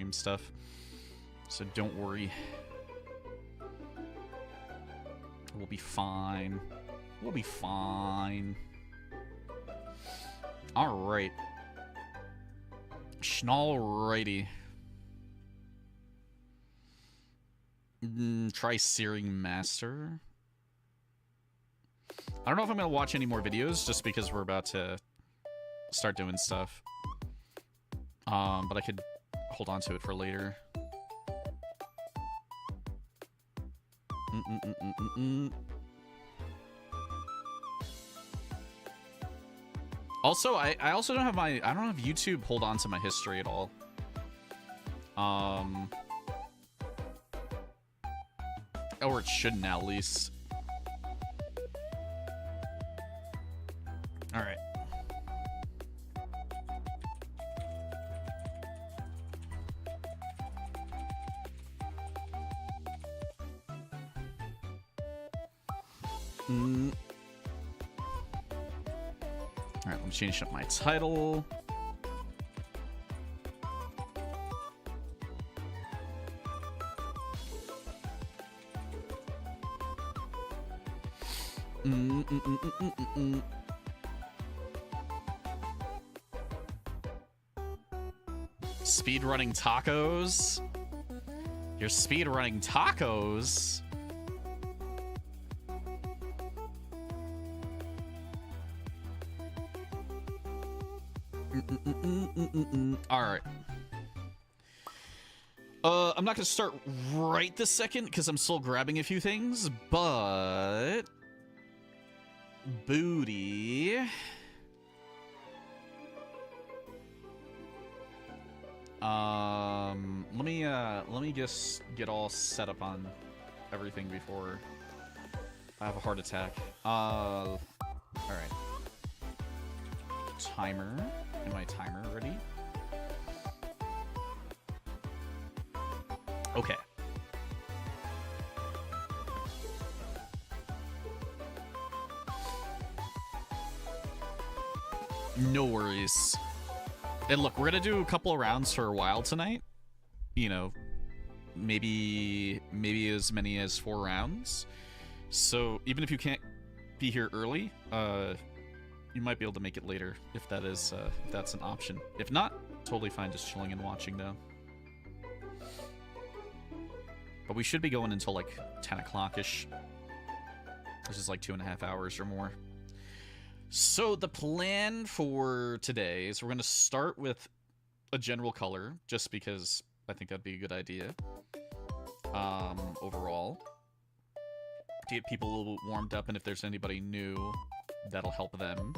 stream stuff. So don't worry. We'll be fine. We'll be fine. Alright. Schnallrighty. Try Searing Master. I don't know if I'm going to watch any more videos just because we're about to start doing stuff. But I could hold on to it for later. Also, I also don't have I don't have YouTube hold on to my history at all. Or it shouldn't at least. All right. All right, let me change up my title. Speedrunning tacos? You're speedrunning tacos? Alright. I'm not gonna start right this second because I'm still grabbing a few things, but... Booty... let me just get all set up on everything before I have a heart attack. Alright. Timer. Am I timer ready? Okay. No worries. And look, we're gonna do a couple of rounds for a while tonight. You know, maybe as many as 4 rounds. So even if you can't be here early, you might be able to make it later if that is if that's an option. If not, totally fine, just chilling and watching though. But we should be going until like 10 o'clock-ish, which is like 2.5 hours or more. So the plan for today is we're going to start with a general color, just because I think that'd be a good idea. Overall, to get people a little warmed up, and if there's anybody new, that'll help them.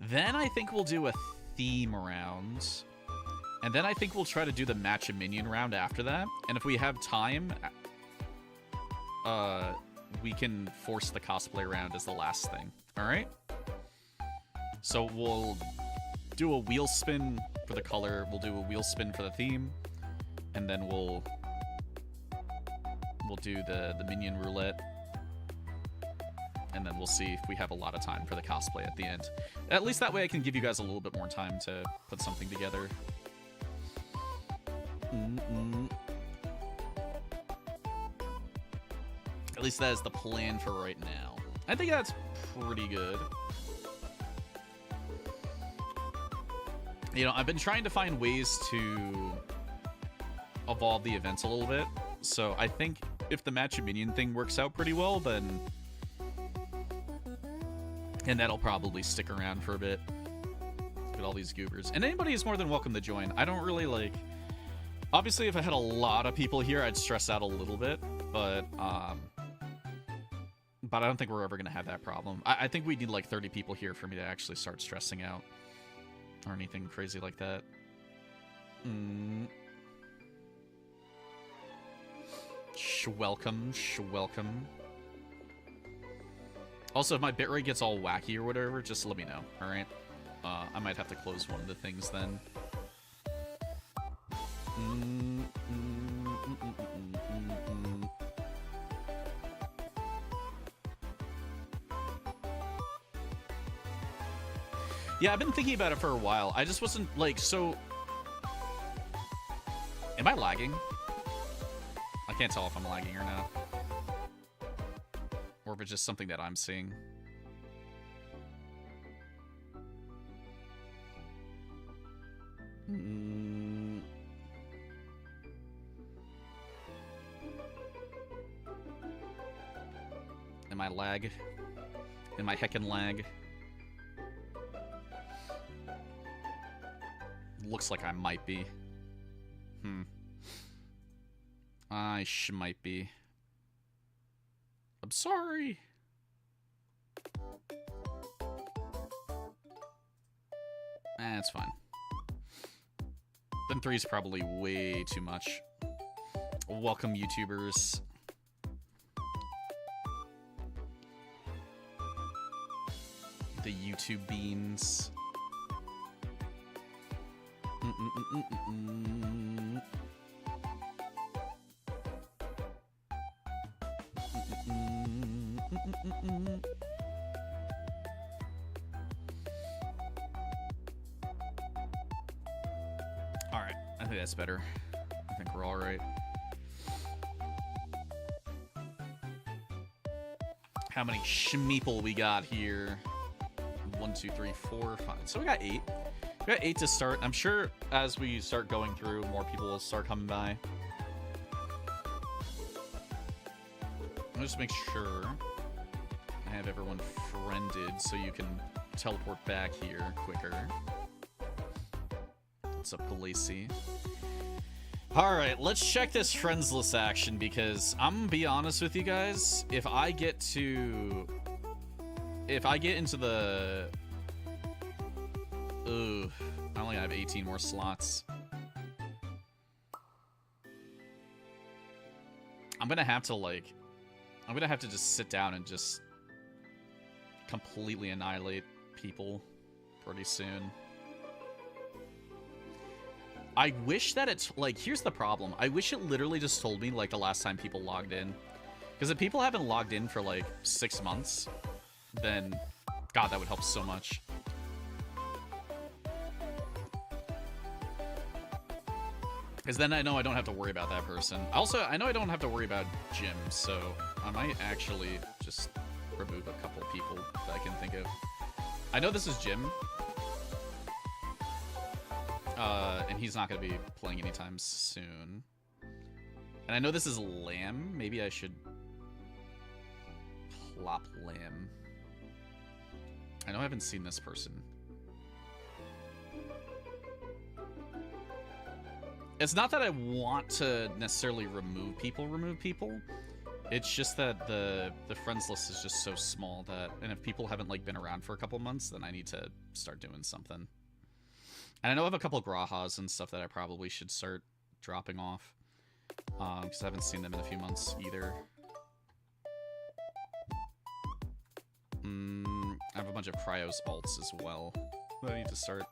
Then I think we'll do a theme round, and then I think we'll try to do the match a minion round after that. And if we have time, we can force the cosplay round as the last thing. All right. So we'll do a wheel spin for the color. We'll do a wheel spin for the theme, and then we'll do the minion roulette, and then we'll see if we have a lot of time for the cosplay at the end. At least that way I can give you guys a little bit more time to put something together. At least that is the plan for right now. I think that's pretty good. You know, I've been trying to find ways to evolve the events a little bit. So I think if the match a minion thing works out pretty well, then... And that'll probably stick around for a bit. Look at all these goobers. And anybody is more than welcome to join. I don't really, like... Obviously, if I had a lot of people here, I'd stress out a little bit. But I don't think we're ever going to have that problem. I think we need, like, 30 people here for me to actually start stressing out. Or anything crazy like that. Welcome. Also, if my bitrate gets all wacky or whatever, just let me know, alright? I might have to close one of the things then. Yeah, I've been thinking about it for a while. I just wasn't, like, so... Am I lagging? I can't tell if I'm lagging or not. Or if it's just something that I'm seeing. Am I lag? Am I heckin' lag? Looks like I might be. I might be. I'm sorry. It's fine. Then 3 is probably way too much. Welcome, YouTubers. The YouTube beans. Alright, I think that's better. I think we're alright. How many schmeeple we got here? 1, 2, 3, 4, 5. So we got 8. We got 8 to start. I'm sure as we start going through, more people will start coming by. I'll just make sure I have everyone friended so you can teleport back here quicker. What's up, Glacy? Alright, let's check this friends list action, because I'm gonna be honest with you guys, if I get into the... Ugh, I only have 18 more slots. I'm gonna have to just sit down and just completely annihilate people pretty soon. I wish that it's, like, here's the problem. I wish it literally just told me, like, the last time people logged in. Because if people haven't logged in for, like, 6 months, then, God, that would help so much. Because then I know I don't have to worry about that person. Also, I know I don't have to worry about Jim, so I might actually just remove a couple people that I can think of. I know this is Jim. And he's not going to be playing anytime soon. And I know this is Lamb. Maybe I should plop Lamb. I know I haven't seen this person. It's not that I want to necessarily remove people. It's just that the friends list is just so small that, and if people haven't, like, been around for a couple months, then I need to start doing something. And I know I have a couple Grahas and stuff that I probably should start dropping off. Because I haven't seen them in a few months either. I have a bunch of Cryos alts as well that I need to start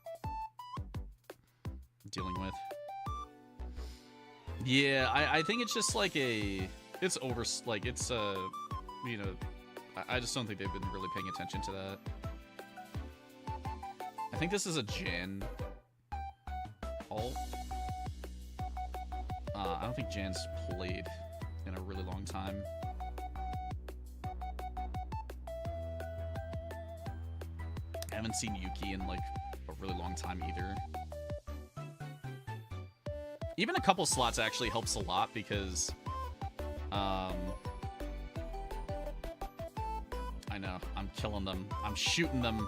dealing with. Yeah, I think it's just like it's over, like, it's, you know, I just don't think they've been really paying attention to that. I think this is a Jan alt. I don't think Jan's played in a really long time. I haven't seen Yuki in, like, a really long time either. Even a couple slots actually helps a lot because, I know, I'm killing them. I'm shooting them.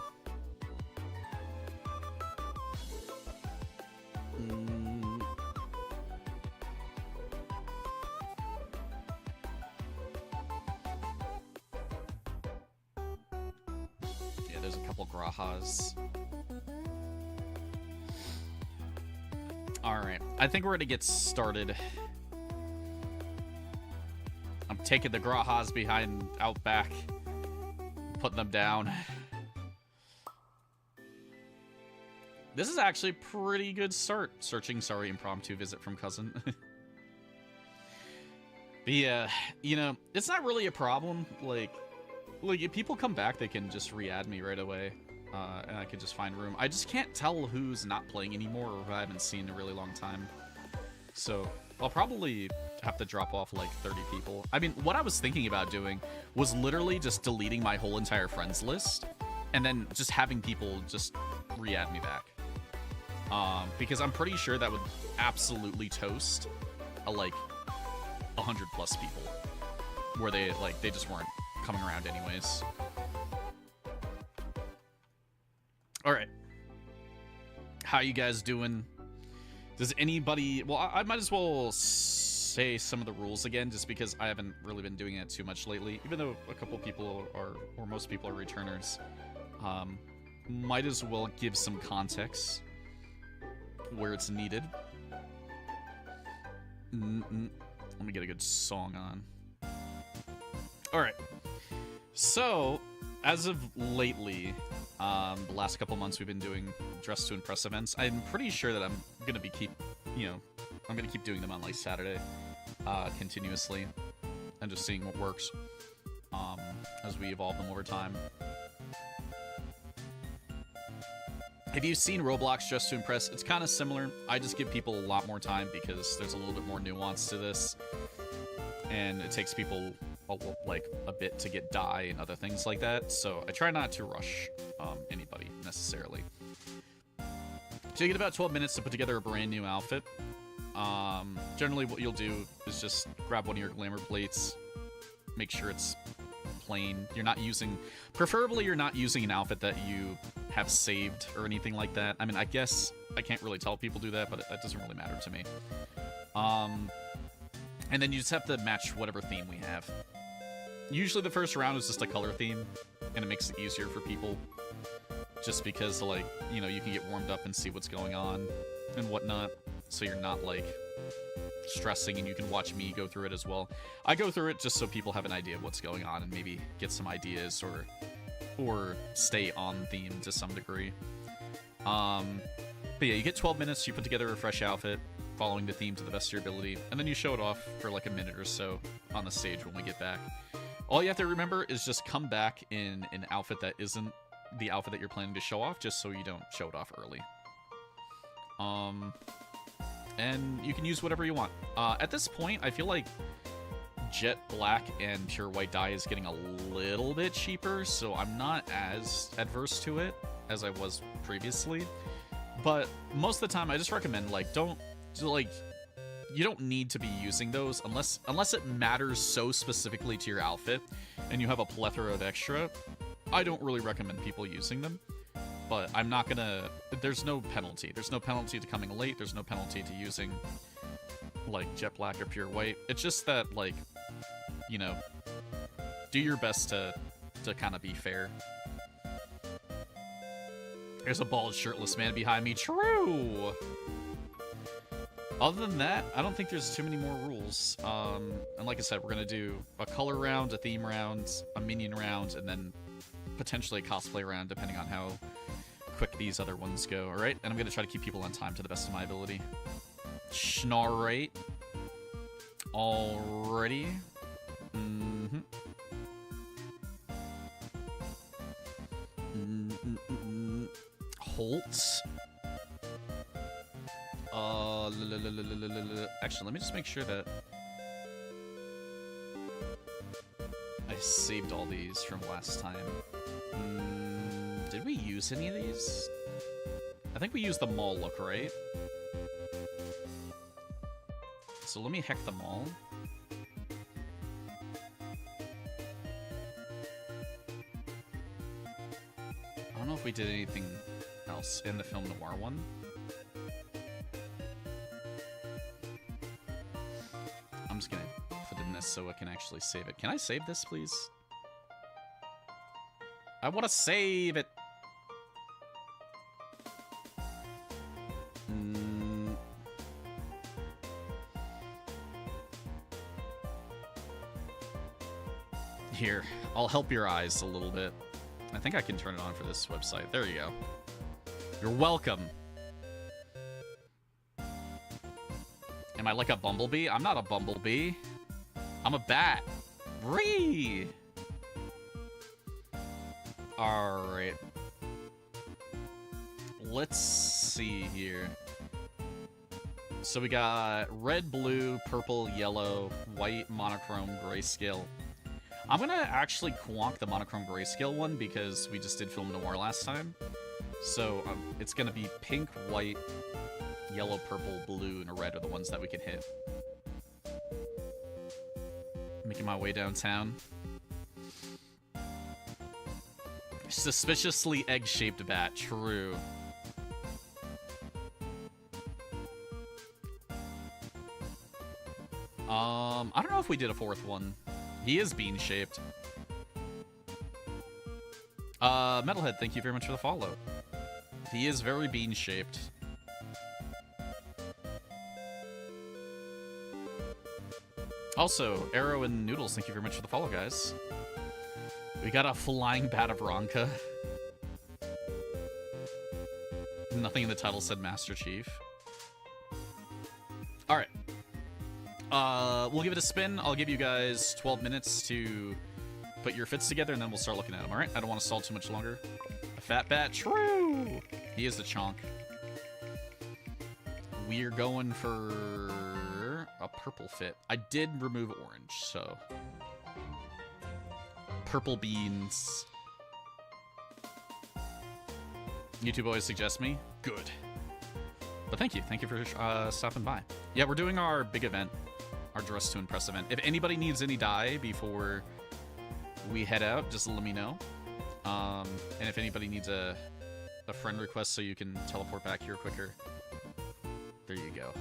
Yeah, there's a couple Grahas. Alright, I think we're gonna get started. I'm taking the Grahas behind out back, putting them down. This is actually a pretty good start. Searching, sorry, impromptu visit from cousin. But yeah, you know, it's not really a problem. Like if people come back, they can just re-add me right away. and I could just find room. I just can't tell who's not playing anymore or who I haven't seen in a really long time. So I'll probably have to drop off like 30 people. I mean, what I was thinking about doing was literally just deleting my whole entire friends list and then just having people just re-add me back. Because I'm pretty sure that would absolutely toast like 100 plus people where they just weren't coming around anyways. All right. How you guys doing? Does anybody... Well, I might as well say some of the rules again, just because I haven't really been doing it too much lately, even though a couple people are, or most people are returners. Might as well give some context where it's needed. Let me get a good song on. All right. So, as of lately, the last couple months we've been doing Dress to Impress events. I'm pretty sure that I'm gonna keep doing them on like Saturday, continuously, and just seeing what works, as we evolve them over time. If you've seen Roblox Dress to Impress, it's kind of similar. I just give people a lot more time because there's a little bit more nuance to this, and it takes people a bit to get dye and other things like that. So I try not to rush anybody necessarily. So you get about 12 minutes to put together a brand new outfit. Generally what you'll do is just grab one of your glamour plates, make sure it's plain. Preferably you're not using an outfit that you have saved or anything like that. I mean, I guess I can't really tell people do that, but that doesn't really matter to me. And then you just have to match whatever theme we have. Usually the first round is just a color theme, and it makes it easier for people. Just because, like, you know, you can get warmed up and see what's going on and whatnot, so you're not, like, stressing, and you can watch me go through it as well. I go through it just so people have an idea of what's going on and maybe get some ideas or stay on theme to some degree. But yeah, you get 12 minutes, you put together a fresh outfit, following the theme to the best of your ability, and then you show it off for like a minute or so on the stage when we get back. All you have to remember is just come back in an outfit that isn't the outfit that you're planning to show off, just so you don't show it off early. And you can use whatever you want. At this point, I feel like jet black and pure white dye is getting a little bit cheaper, so I'm not as adverse to it as I was previously. But most of the time, I just recommend, like, you don't need to be using those unless it matters so specifically to your outfit and you have a plethora of extra. I don't really recommend people using them, but I'm not gonna... There's no penalty. There's no penalty to coming late. There's no penalty to using, like, jet black or pure white. It's just that, like, you know, do your best to kind of be fair. There's a bald, shirtless man behind me. True! Other than that, I don't think there's too many more rules. And like I said, we're going to do a color round, a theme round, a minion round, and then potentially a cosplay round, depending on how quick these other ones go, alright? And I'm going to try to keep people on time to the best of my ability. Schnarrate. Alrighty. Holt. Actually, let me just make sure that I saved all these from last time. Did we use any of these? I think we used the mall look, right? So let me hack them all. I don't know if we did anything else in the film noir one. I'm just gonna put in this so I can actually save it. Can I save this, please? I want to save it. Here, I'll help your eyes a little bit. I think I can turn it on for this website. There you go. You're welcome. Am I like a bumblebee? I'm not a bumblebee. I'm a bat. Ree! Alright. let's see here. So we got red, blue, purple, yellow, white, monochrome, grayscale. I'm gonna actually quonk the monochrome grayscale one because we just did film noir last time. So it's gonna be pink, white, yellow, purple, blue, and red are the ones that we can hit. Making my way downtown. Suspiciously egg-shaped bat, true. I don't know if we did a fourth one. He is bean-shaped. Metalhead, thank you very much for the follow. He is very bean-shaped. Also, Arrow and Noodles, thank you very much for the follow, guys. We got a flying bat of Ronka. Nothing in the title said Master Chief. Alright. We'll give it a spin. I'll give you guys 12 minutes to put your fits together, and then we'll start looking at them, alright? I don't want to stall too much longer. A fat bat, true! He is the chonk. We're going for a purple fit. I did remove orange, so... Purple beans. YouTube always suggests me. Good. But thank you. Thank you for stopping by. Yeah, we're doing our big event. Our Dress to Impress event. If anybody needs any dye before we head out, just let me know. And if anybody needs a friend request so you can teleport back here quicker, there you go.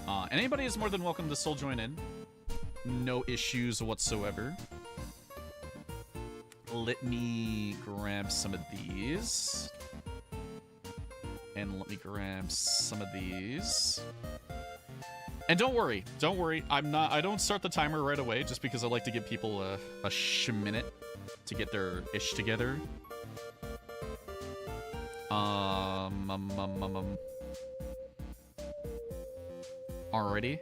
And anybody is more than welcome to still join in. No issues whatsoever. Let me grab some of these. And let me grab some of these. And don't worry, I don't start the timer right away just because I like to give people a minute to get their ish together. Alrighty.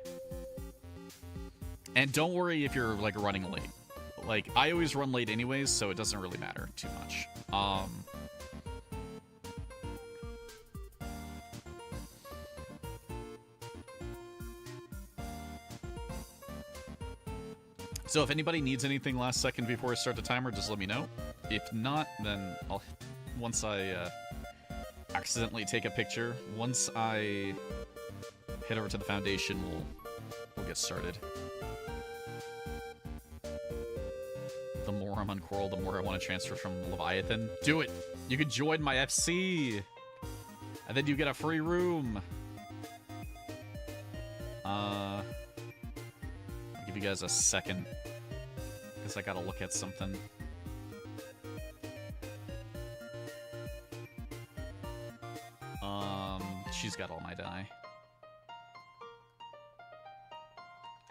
And don't worry if you're like running late. Like, I always run late anyways, so it doesn't really matter too much. So if anybody needs anything last second before I start the timer, just let me know. If not, then I'll, once I accidentally take a picture, once I head over to the foundation, we'll get started. The more I'm on Coeurl, the more I want to transfer from Leviathan. Do it! You can join my FC! And then you get a free room! I'll give you guys a second. Because I gotta look at something. She's got all my dye.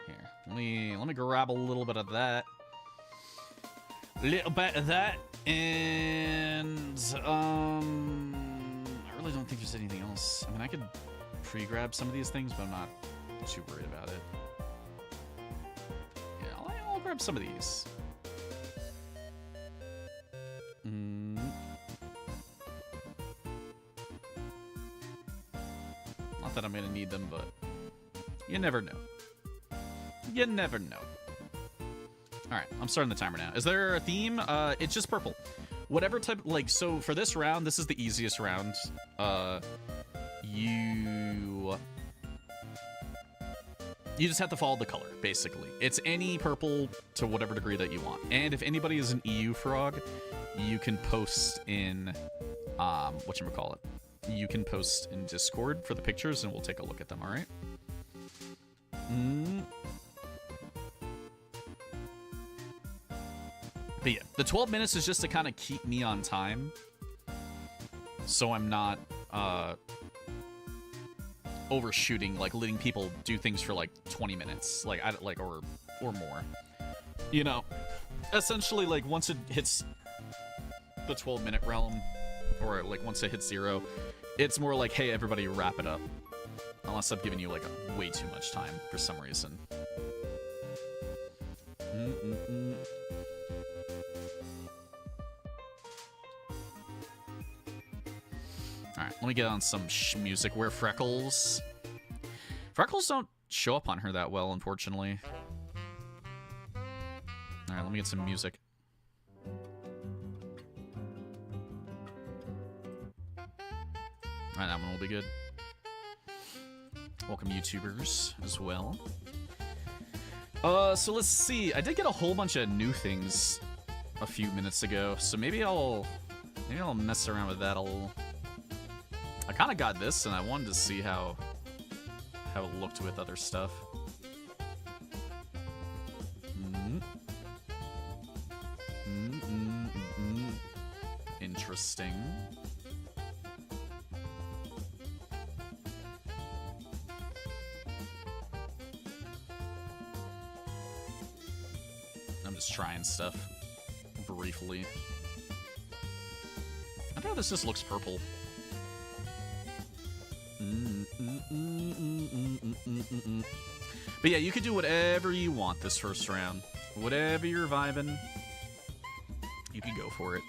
Here, let me grab a little bit of that. Little bit of that, and I really don't think there's anything else. I mean, I could pre-grab some of these things, but I'm not too worried about it. Yeah, I'll grab some of these. Not that I'm gonna need them, but you never know. You never know. Alright, I'm starting the timer now. Is there a theme? It's just purple. Whatever type, like, so for this round, this is the easiest round. You just have to follow the color, basically. It's any purple to whatever degree that you want. And if anybody is an EU frog, you can post in, whatchamacallit. You can post in Discord for the pictures, and we'll take a look at them, alright? But yeah, the 12 minutes is just to kind of keep me on time, so I'm not overshooting, like letting people do things for like 20 minutes, like or more. You know, essentially, like once it hits the 12-minute realm, or like once it hits 0, it's more like, hey, everybody, wrap it up. Unless I'm giving you like way too much time for some reason. Let me get on some music. Where Freckles? Freckles don't show up on her that well, unfortunately. Alright, let me get some music. Alright, that one will be good. Welcome YouTubers as well. So let's see. I did get a whole bunch of new things a few minutes ago, so maybe I'll mess around with that a little. I kind of got this, and I wanted to see how it looked with other stuff. Interesting. I'm just trying stuff briefly. I know this just looks purple. But yeah, you could do whatever you want this first round. Whatever you're vibing, you can go for it.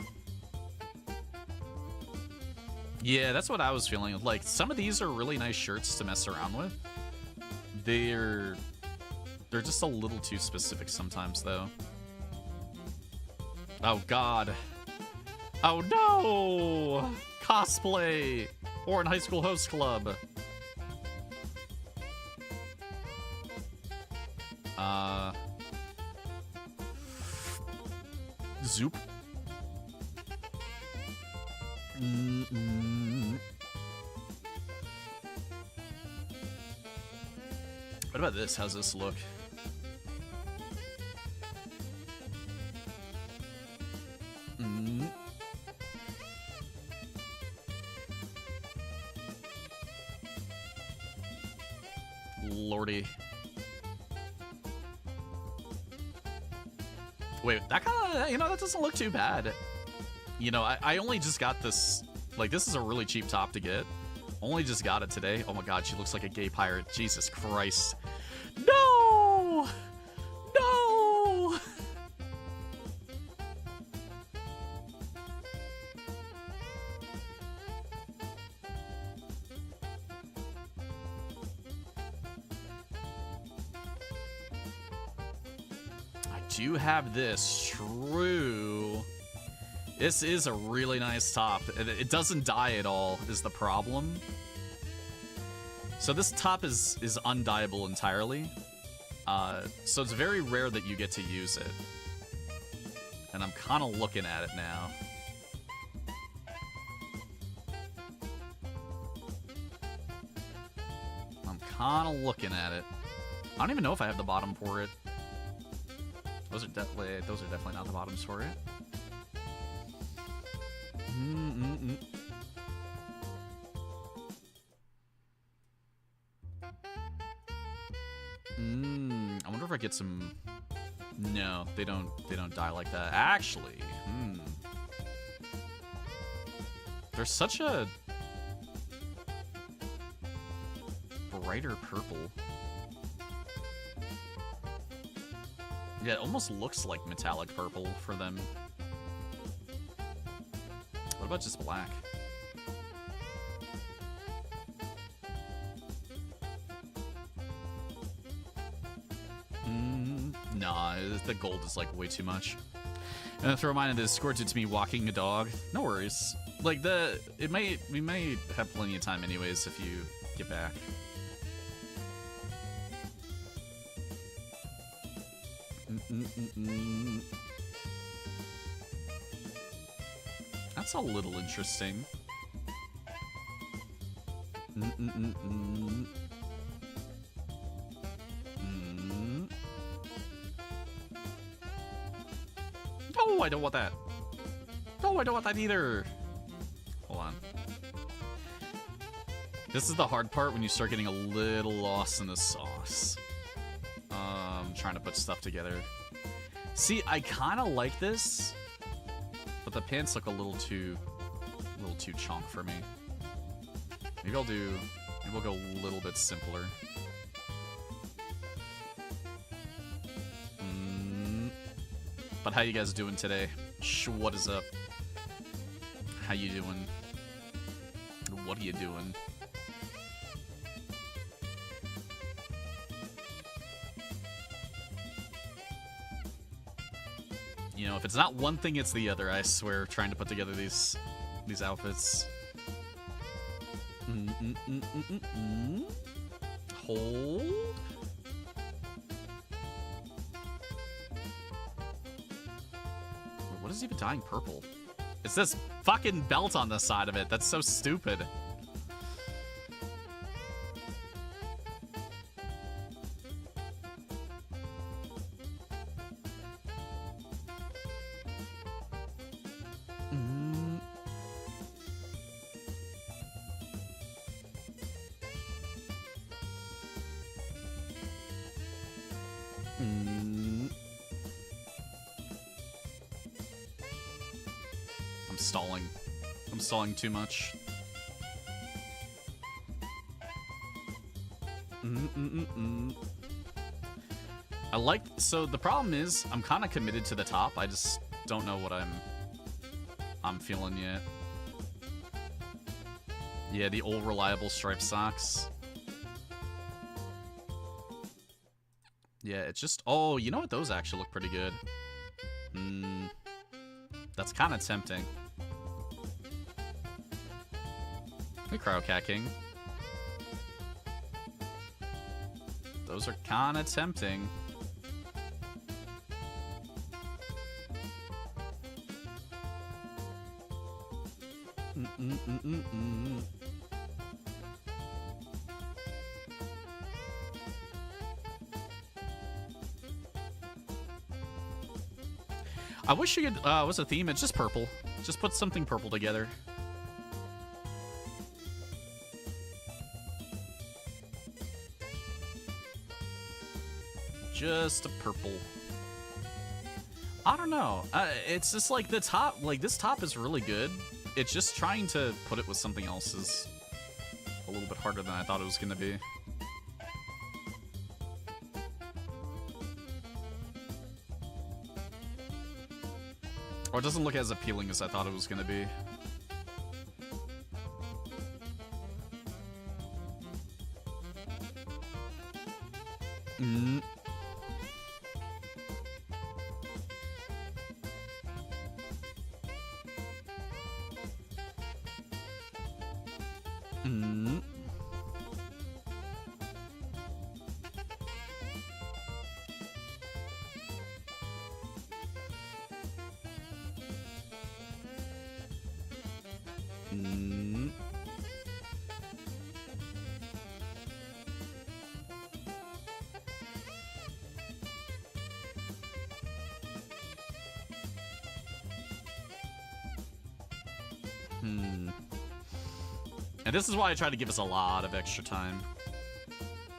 Yeah, that's what I was feeling. Like, some of these are really nice shirts to mess around with. They're just a little too specific sometimes, though. Oh, God. Oh, no! Cosplay! Or in High School Host Club. Zoop. What about this? How's this look? Lordy. Wait, that kind of, that doesn't look too bad. I only just got this, like, this is a really cheap top to get. Only just got it today. Oh my god, she looks like a gay pirate. Jesus Christ. No! No! I do have this. True. This is a really nice top. It doesn't dye at all, is the problem. So this top is undyeable entirely. So it's very rare that you get to use it. And I'm kind of looking at it now. I'm kind of looking at it. I don't even know if I have the bottom for it. Those are definitely not the bottoms for it. I wonder if I get some. No, they don't dye like that. Actually, there's such a brighter purple. Yeah, it almost looks like metallic purple for them. What about just black? Nah, the gold is like way too much. And then throw mine in the Discord to me walking a dog. No worries. Like we may have plenty of time anyways if you get back. That's a little interesting. No, I don't want that. No, I don't want that either. Hold on. This is the hard part when you start getting a little lost in the sauce. Trying to put stuff together. See, I kind of like this, but the pants look a little too chonk for me. Maybe we'll go a little bit simpler. But how you guys doing today? What is up? How you doing? what are you doing? You know, if it's not one thing, it's the other, I swear, trying to put together these outfits. Hold. What is even dyeing purple? It's this fucking belt on the side of it. That's so stupid. I'm stalling too much. I like, so the problem is I'm kind of committed to the top. I just don't know what I'm feeling yet. Yeah, the old reliable striped socks. Yeah, it's just, oh, you know what? Those actually look pretty good. That's kind of tempting. Hey, Crowcat King. Those are kind of tempting. I wish you could, what's the theme? It's just purple. Just put something purple together. Just a purple. I don't know. It's just like the top, like this top is really good. It's just trying to put it with something else is a little bit harder than I thought it was going to be. Or it doesn't look as appealing as I thought it was going to be. And this is why I try to give us a lot of extra time,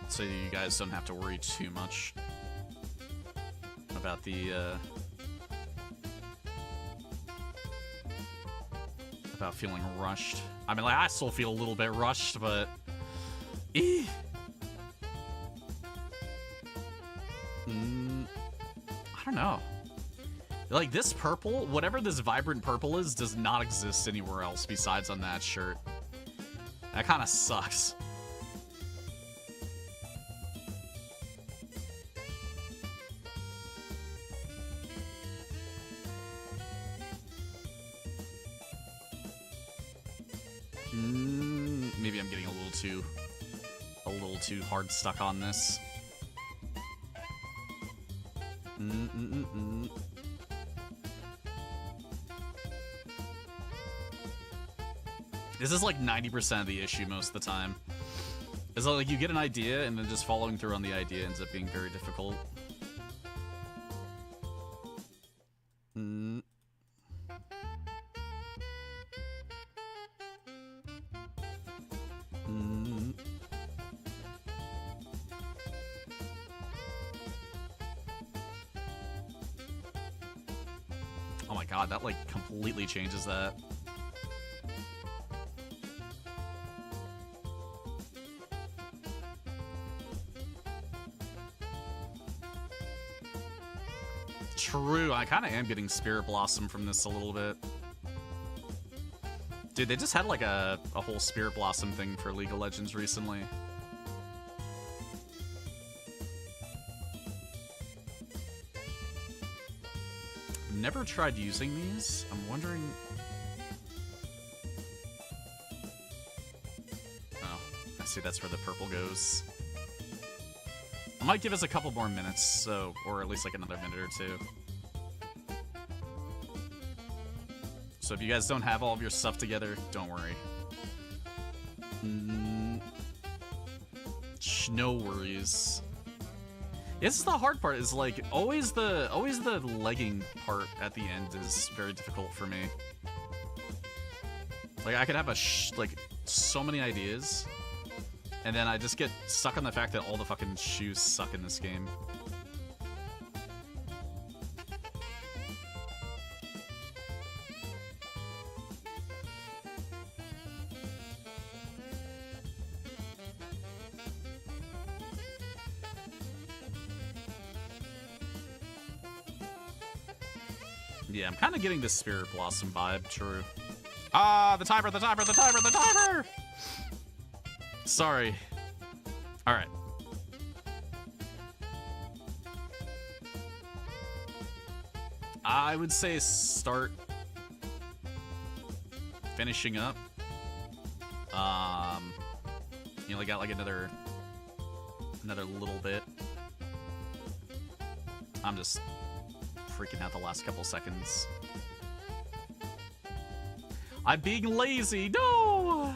so you guys don't have to worry too much about the, about feeling rushed. I mean, like, I still feel a little bit rushed, but... I don't know. Like, this purple, whatever this vibrant purple is, does not exist anywhere else besides on that shirt. That kind of sucks. Maybe I'm getting a little too hard stuck on this. This is like 90% of the issue most of the time. Is that like you get an idea and then just following through on the idea ends up being very difficult. Oh my god, that like completely changes that. True, I kind of am getting Spirit Blossom from this a little bit. Dude, they just had like a whole Spirit Blossom thing for League of Legends recently. Never tried using these. I'm wondering... Oh, I see that's where the purple goes. I might give us a couple more minutes, so, or at least like another minute or two. So if you guys don't have all of your stuff together, don't worry. No worries. This is the hard part, is like always the legging part at the end is very difficult for me. Like I could have like so many ideas, and then I just get stuck on the fact that all the fucking shoes suck in this game. Yeah, I'm kind of getting this Spirit Blossom vibe, true. Ah, the timer, the timer, the timer, the timer! Sorry. Alright. I would say start finishing up. You only got like another little bit. I'm just freaking out the last couple seconds. I'm being lazy. No!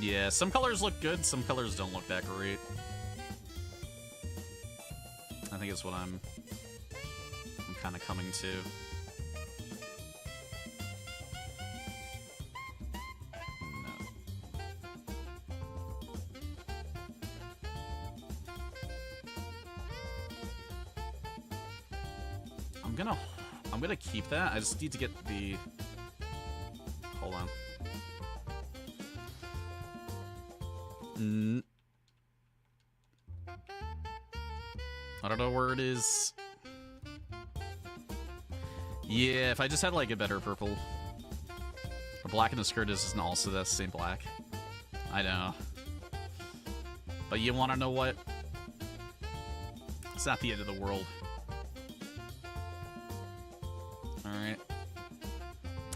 Yeah, some colors look good, some colors don't look that great. I think it's what I'm kind of coming to. I'm gonna keep that. I just need to get the... Hold on. I don't know where it is. Yeah, if I just had like a better purple. The black in the skirt isn't also the same black. I know. But you wanna know what? It's not the end of the world. Alright.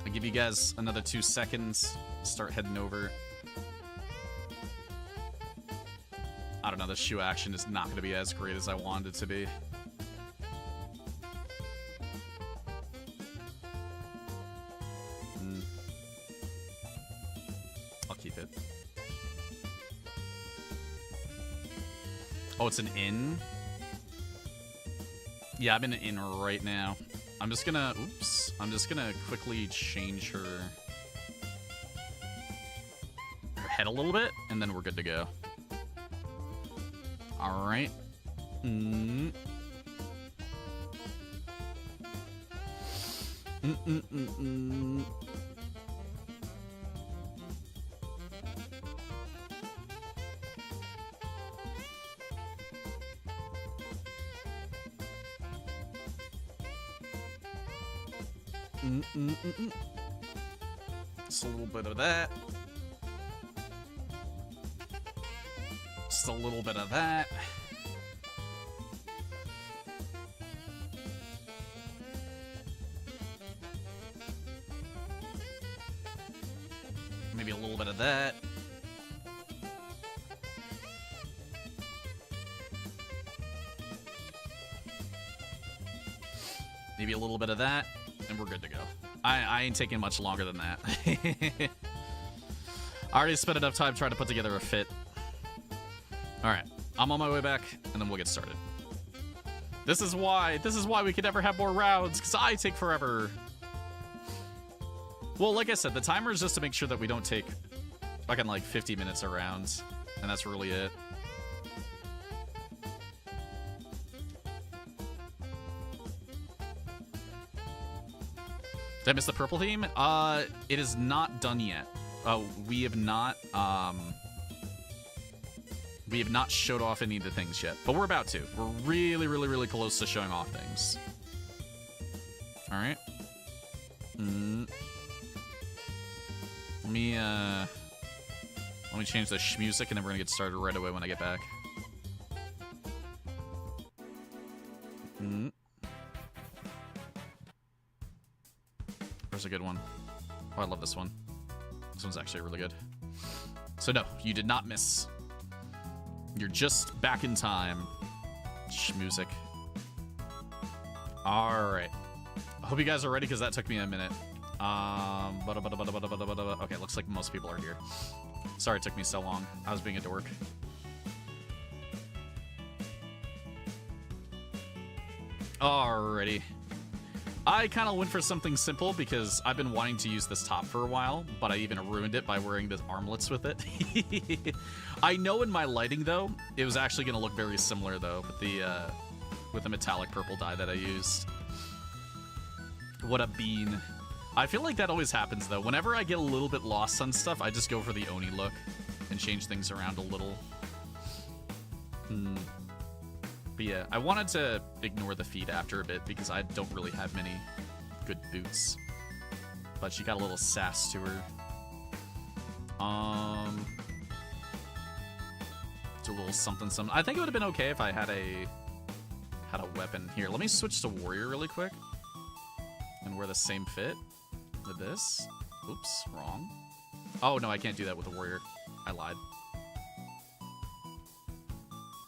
I'll give you guys another 2 seconds. Start heading over. I don't know, the shoe action is not going to be as great as I wanted it to be. I'll keep it. Oh, it's an inn? Yeah, I'm in an inn right now. I'm just gonna... Oops. I'm just gonna quickly change her head a little bit, and then we're good to go. Alright. Just a little bit of that. Just a little bit of that. Maybe a little bit of that. Maybe a little bit of that, and we're good to go. I ain't taking much longer than that. I already spent enough time trying to put together a fit. Alright, I'm on my way back, and then we'll get started. This is why we can never have more rounds, because I take forever. Well, like I said, the timer is just to make sure that we don't take fucking like 50 minutes a round, and that's really it. Did I miss the purple theme? It is not done yet. We have not We have not showed off any of the things yet, but we're about to. We're really, really, really close to showing off things. All right. Let me change the music, and then we're gonna get started right away when I get back. There's a good one. Oh, I love this one. This one's actually really good. So no, you did not miss. You're just back in time. Music. All right. I hope you guys are ready because that took me a minute. Okay, looks like most people are here. Sorry it took me so long. I was being a dork. Alrighty. I kind of went for something simple because I've been wanting to use this top for a while, but I even ruined it by wearing the armlets with it. I know in my lighting, though, it was actually going to look very similar, though, with the metallic purple dye that I used. What a bean. I feel like that always happens, though. Whenever I get a little bit lost on stuff, I just go for the Oni look and change things around a little. But yeah, I wanted to ignore the feet after a bit because I don't really have many good boots. But she got a little sass to her. Do a little something. I think it would have been okay if I had a weapon. Here, let me switch to warrior really quick and wear the same fit with this. Oops, wrong. Oh no, I can't do that with a warrior. I lied.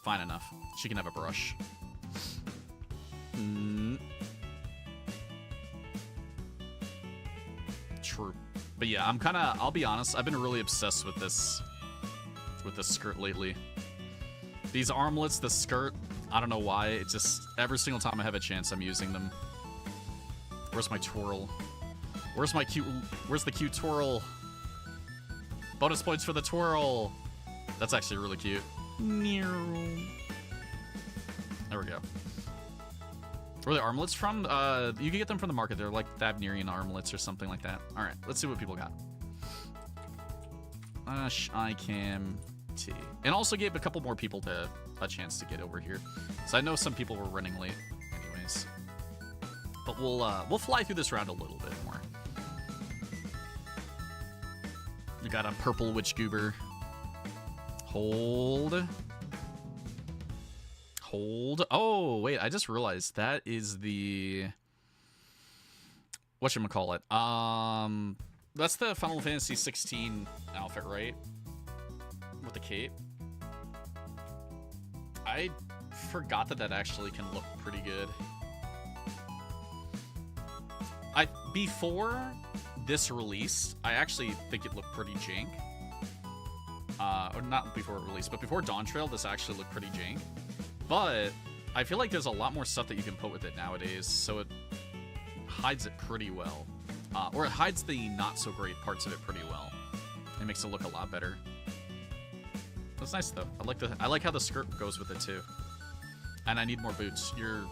Fine enough. She can have a brush. True. But yeah, I'll be honest, I've been really obsessed with this skirt lately. These armlets, the skirt, I don't know why, it just, every single time I have a chance, I'm using them. Where's my twirl? Where's the cute twirl? Bonus points for the twirl. That's actually really cute. There we go. Where are the armlets from? You can get them from the market. They're like Thabnerian armlets or something like that. All right, let's see what people got. ICAM T. And also gave a couple more people a chance to get over here. So I know some people were running late anyways. But we'll fly through this round a little bit more. We got a purple witch goober. Hold. Oh, wait, I just realized that is the whatchamacallit. That's the Final Fantasy 16 outfit, right? With the cape. I forgot that actually can look pretty good. Before this release, I actually think it looked pretty jank. Or not before it released, but before Dawn Trail, this actually looked pretty jank. But I feel like there's a lot more stuff that you can put with it nowadays, so it hides it pretty well. Or it hides the not-so-great parts of it pretty well. It makes it look a lot better. That's nice, though. I like how the skirt goes with it, too. And I need more boots. You're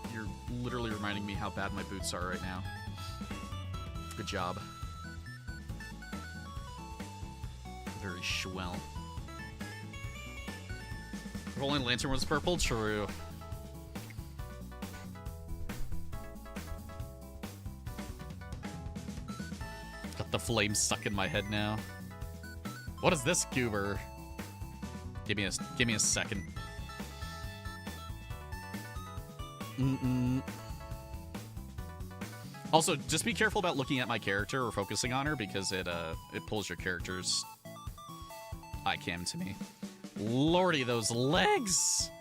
literally reminding me how bad my boots are right now. Good job. Very swell. Rolling Lantern was purple? True. Got the flame stuck in my head now. What is this goober? Give me a second. Also, just be careful about looking at my character or focusing on her because it pulls your character's ICAM to me. Lordy, those legs!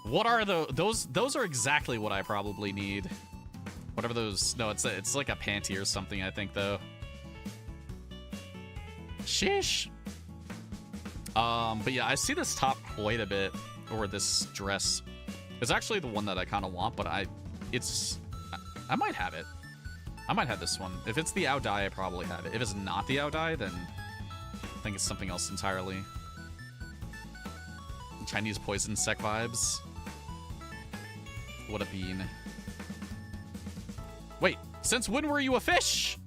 What are those? Those are exactly what I probably need. Whatever those... No, it's like a panty or something, I think, though. Sheesh. But yeah, I see this top quite a bit, or this dress. It's actually the one that I kind of want, but I might have it. I might have this one. If it's the Ao Dai, I probably have it. If it's not the Ao Dai, then I think it's something else entirely. Chinese poison sec vibes. What a bean. Wait, since when were you a fish?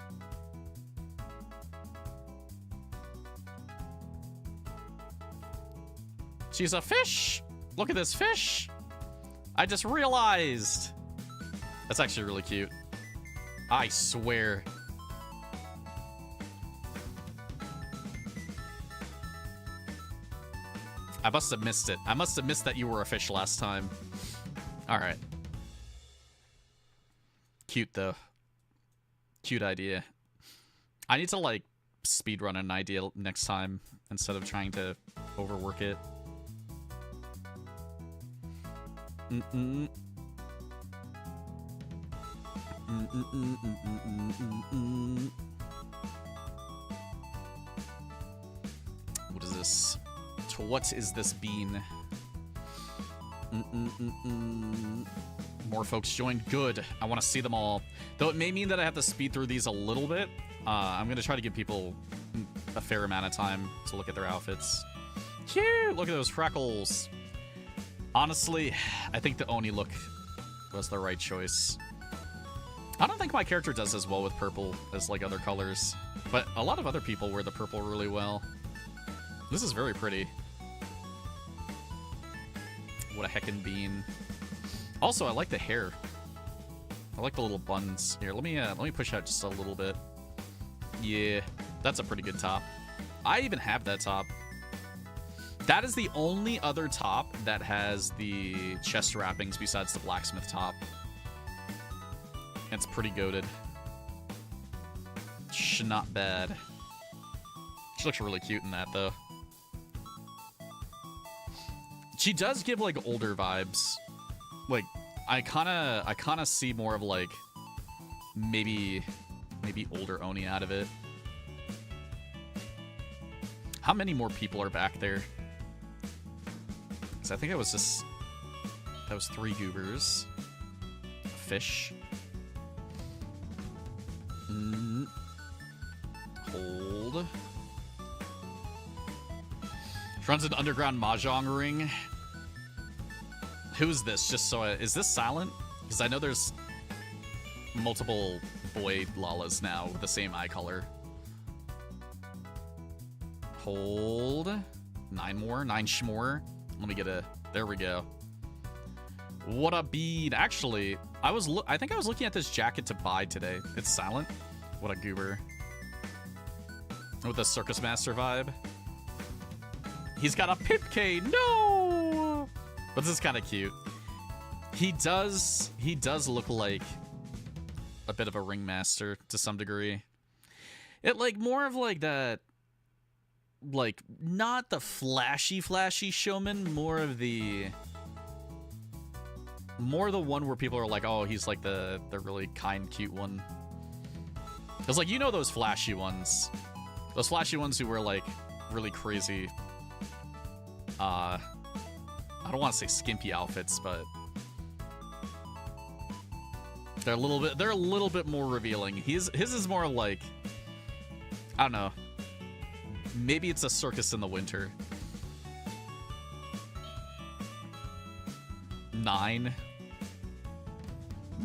She's a fish. Look at this fish. I just realized. That's actually really cute. I swear. I must have missed it. I must have missed that you were a fish last time. All right. Cute, though. Cute idea. I need to, like, speedrun an idea next time instead of trying to overwork it. What is this? What is this bean? More folks joined. Good. I want to see them all. Though it may mean that I have to speed through these a little bit. I'm going to try to give people a fair amount of time to look at their outfits. Cute! Look at those freckles. Honestly, I think the Oni look was the right choice. I don't think my character does as well with purple as, like, other colors. But a lot of other people wear the purple really well. This is very pretty. What a heckin' bean. Also, I like the hair. I like the little buns. Here, let me push out just a little bit. Yeah, that's a pretty good top. I even have that top. That is the only other top that has the chest wrappings besides the blacksmith top. It's pretty goated. Not bad. She looks really cute in that, though. She does give, like, older vibes. Like, I kinda see more of, like, maybe older Oni out of it. How many more people are back there? Because I think that was 3 goobers. A fish. Hold. She runs an underground mahjong ring. Who's this? Just so is this silent? Because I know there's multiple boy Lalas now with the same eye color. Hold. 9 more. 9 shmore. Let me get a... There we go. What a bead. Actually, I think I was looking at this jacket to buy today. It's silent. What a goober. With the Circus Master vibe. He's got a pipcane. No! But this is kind of cute. He does look like a bit of a ringmaster to some degree. It, like, more of, like, that, like, not the flashy showman, more the one where people are like, oh, he's like the really kind, cute one. It's like, you know, those flashy ones who wear, like, really crazy, I don't want to say skimpy outfits, but they're a little bit more revealing. His is more like, I don't know, maybe it's a circus in the winter. 9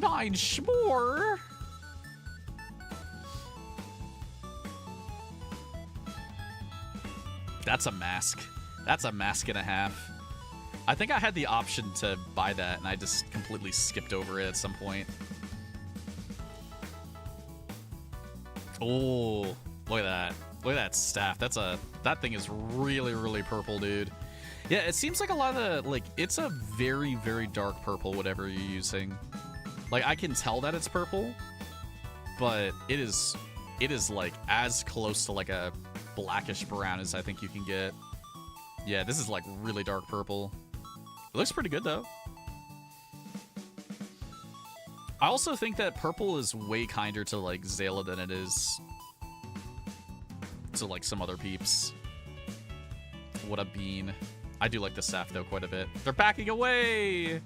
shmore. That's a mask. That's a mask and a half. I think I had the option to buy that, and I just completely skipped over it at some point. Oh, look at that. Look at that staff. That thing is really, really purple, dude. Yeah, it seems like a lot of the, like, it's a very, very dark purple, whatever you're using. Like, I can tell that it's purple, but it is like as close to like a blackish brown as I think you can get. Yeah, this is like really dark purple. It looks pretty good though. I also think that purple is way kinder to like Zayla than it is to like some other peeps. What a bean. I do like the staff though quite a bit. They're backing away!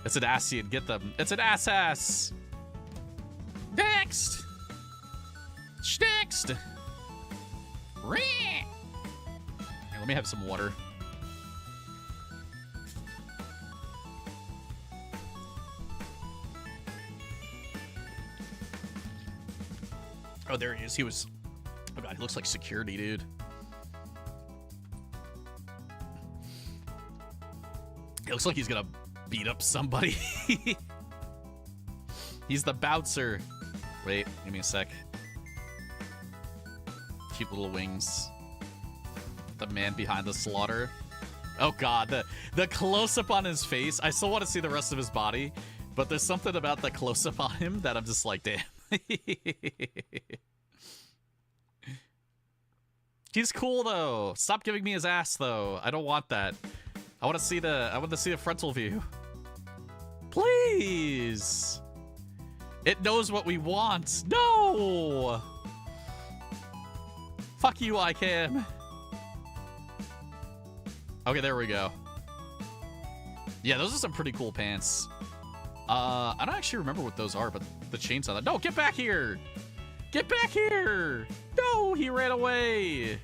It's an Asian, get them. It's an ass! Next! Next! Here, let me have some water. Oh, there he is. He was... Oh god, he looks like security, dude. looks like he's gonna beat up somebody. He's the bouncer. Wait, give me a sec. Cute little wings. The man behind the slaughter. Oh god, the close-up on his face. I still want to see the rest of his body, but there's something about the close-up on him that I'm just like, damn. He's cool though. Stop giving me his ass though. I don't want that. I want to see the frontal view. Please. It knows what we want. No. Fuck you, ICAM. Okay, there we go. Yeah, those are some pretty cool pants. I don't actually remember what those are, but the chainsaw. No, get back here! Get back here! No, he ran away.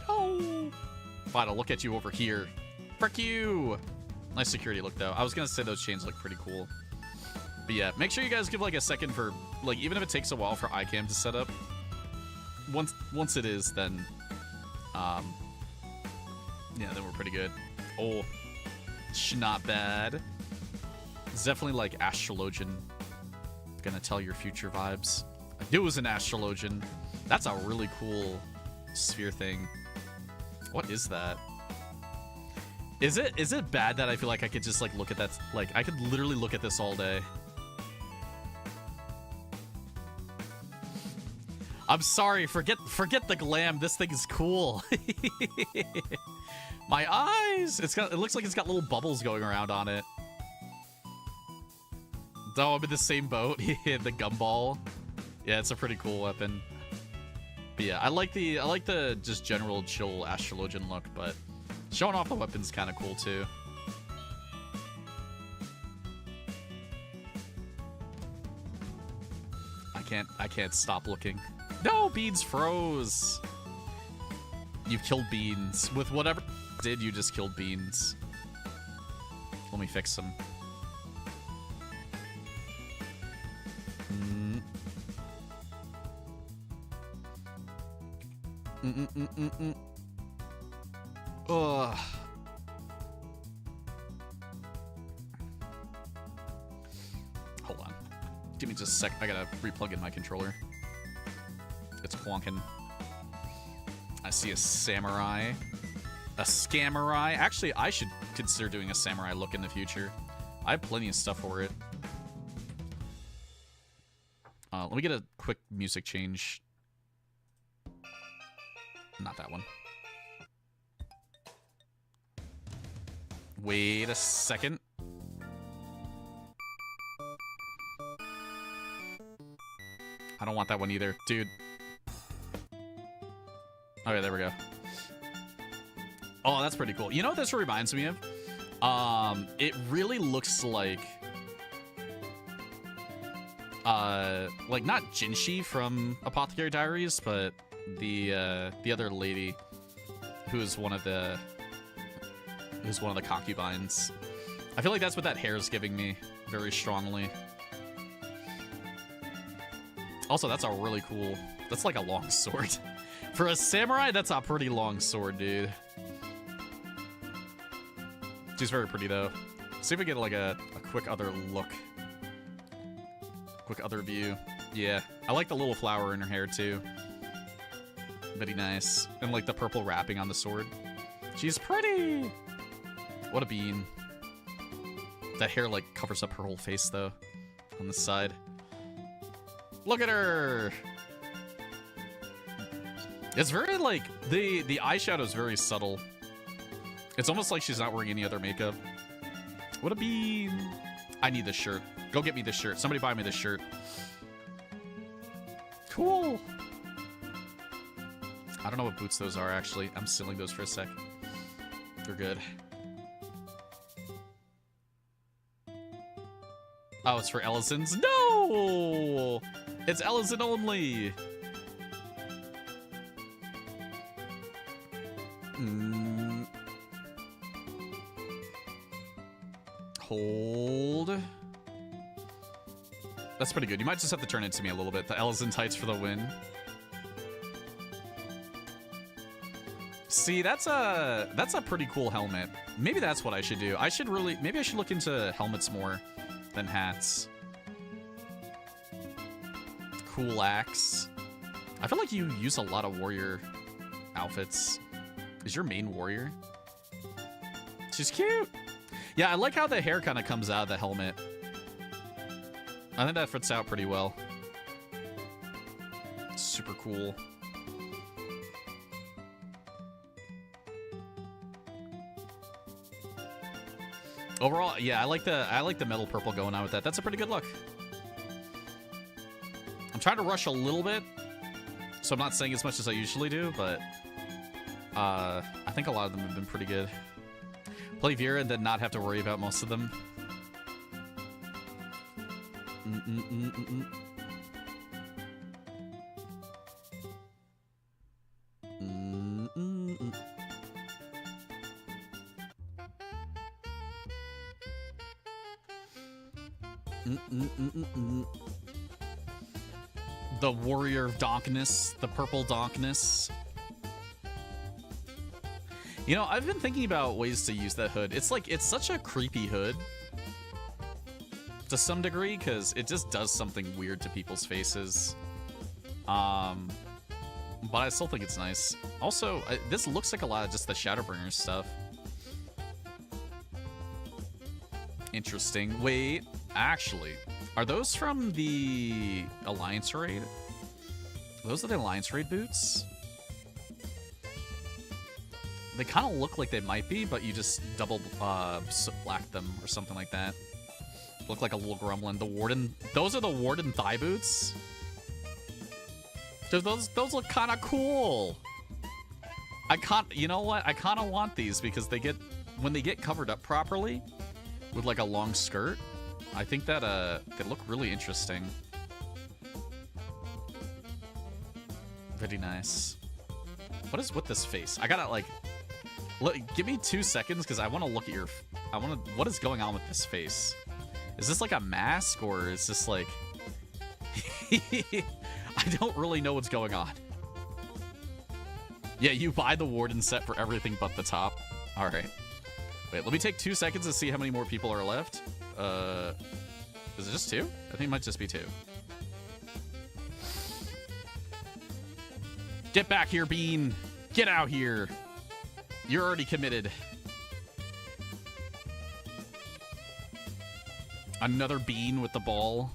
No. Fine, I'll look at you over here. Frick you! Nice security look, though. I was gonna say those chains look pretty cool. But yeah, make sure you guys give like a second for, like, even if it takes a while for iCam to set up. Once it is, then, yeah, then we're pretty good. Oh, not bad. It's definitely like astrologian. Gonna tell your future vibes. I knew it was an astrologian. That's a really cool sphere thing. What is that? Is it bad that I feel like I could just like look at that? Like I could literally look at this all day. I'm sorry, forget the glam. This thing is cool. My eyes! It looks like it's got little bubbles going around on it. Oh, I'm in the same boat. The gumball. Yeah, it's a pretty cool weapon. But yeah, I like the just general chill astrologian look, but showing off the weapon's kind of cool too. I can't stop looking. No, Beans froze. You've killed Beans. With whatever did, you just killed Beans. Let me fix him. Ugh. Hold on. Give me just a sec. I gotta replug in my controller. It's plonking. I see a samurai. A scamurai. Actually, I should consider doing a samurai look in the future. I have plenty of stuff for it. Let me get a quick music change. Not that one. Wait a second. I don't want that one either. Dude. Okay, there we go. Oh, that's pretty cool. You know what this reminds me of? It really looks like not Jinshi from Apothecary Diaries, but the other lady who's one of the concubines. I feel like that's what that hair is giving me very strongly. Also, that's a really cool. That's like a long sword. For a samurai, that's a pretty long sword, dude. She's very pretty, though. See if we get, like, a quick other look. Quick other view. Yeah. I like the little flower in her hair, too. Very nice. And, like, the purple wrapping on the sword. She's pretty! What a bean. That hair, like, covers up her whole face, though. On the side. Look at her! It's very, like, the eyeshadow is very subtle. It's almost like she's not wearing any other makeup. What a bean. I need this shirt. Go get me this shirt. Somebody buy me this shirt. Cool. I don't know what boots those are, actually. I'm stealing those for a sec. They're good. Oh, it's for Ellison's? No! It's Ellison only. Hold. That's pretty good. You might just have to turn it to me a little bit. The Ellison tights for the win. See, that's a pretty cool helmet. Maybe that's what I should do. Maybe I should look into helmets more than hats. Cool axe. I feel like you use a lot of warrior outfits. Is your main warrior? She's cute. Yeah, I like how the hair kind of comes out of the helmet. I think that fits out pretty well. Super cool. Overall, yeah, I like the metal purple going on with that. That's a pretty good look. I'm trying to rush a little bit, so I'm not saying as much as I usually do, but I think a lot of them have been pretty good. Play Vera and then not have to worry about most of them. The warrior donkness, the purple donkness. You know, I've been thinking about ways to use that hood. It's like, it's such a creepy hood to some degree, because it just does something weird to people's faces. But I still think it's nice. Also, this looks like a lot of just the Shadowbringers stuff. Interesting. Wait, actually, are those from the Alliance Raid? Those are the Alliance Raid boots? They kind of look like they might be, but you just double black them or something like that. Look like a little gremlin. The Warden. Those are the Warden thigh boots. Dude, those look kind of cool. You know what? I kind of want these because when they get covered up properly with like a long skirt, I think that they look really interesting. Very nice. What is with this face? I gotta like look. Give me 2 seconds because I want to look at your. What is going on with this face? Is this like a mask or is this like? I don't really know what's going on. Yeah, you buy the Warden set for everything but the top. All right. Wait, let me take 2 seconds to see how many more people are left. Is it just 2? I think it might just be 2. Get back here, Bean. Get out here. You're already committed. Another Bean with the ball.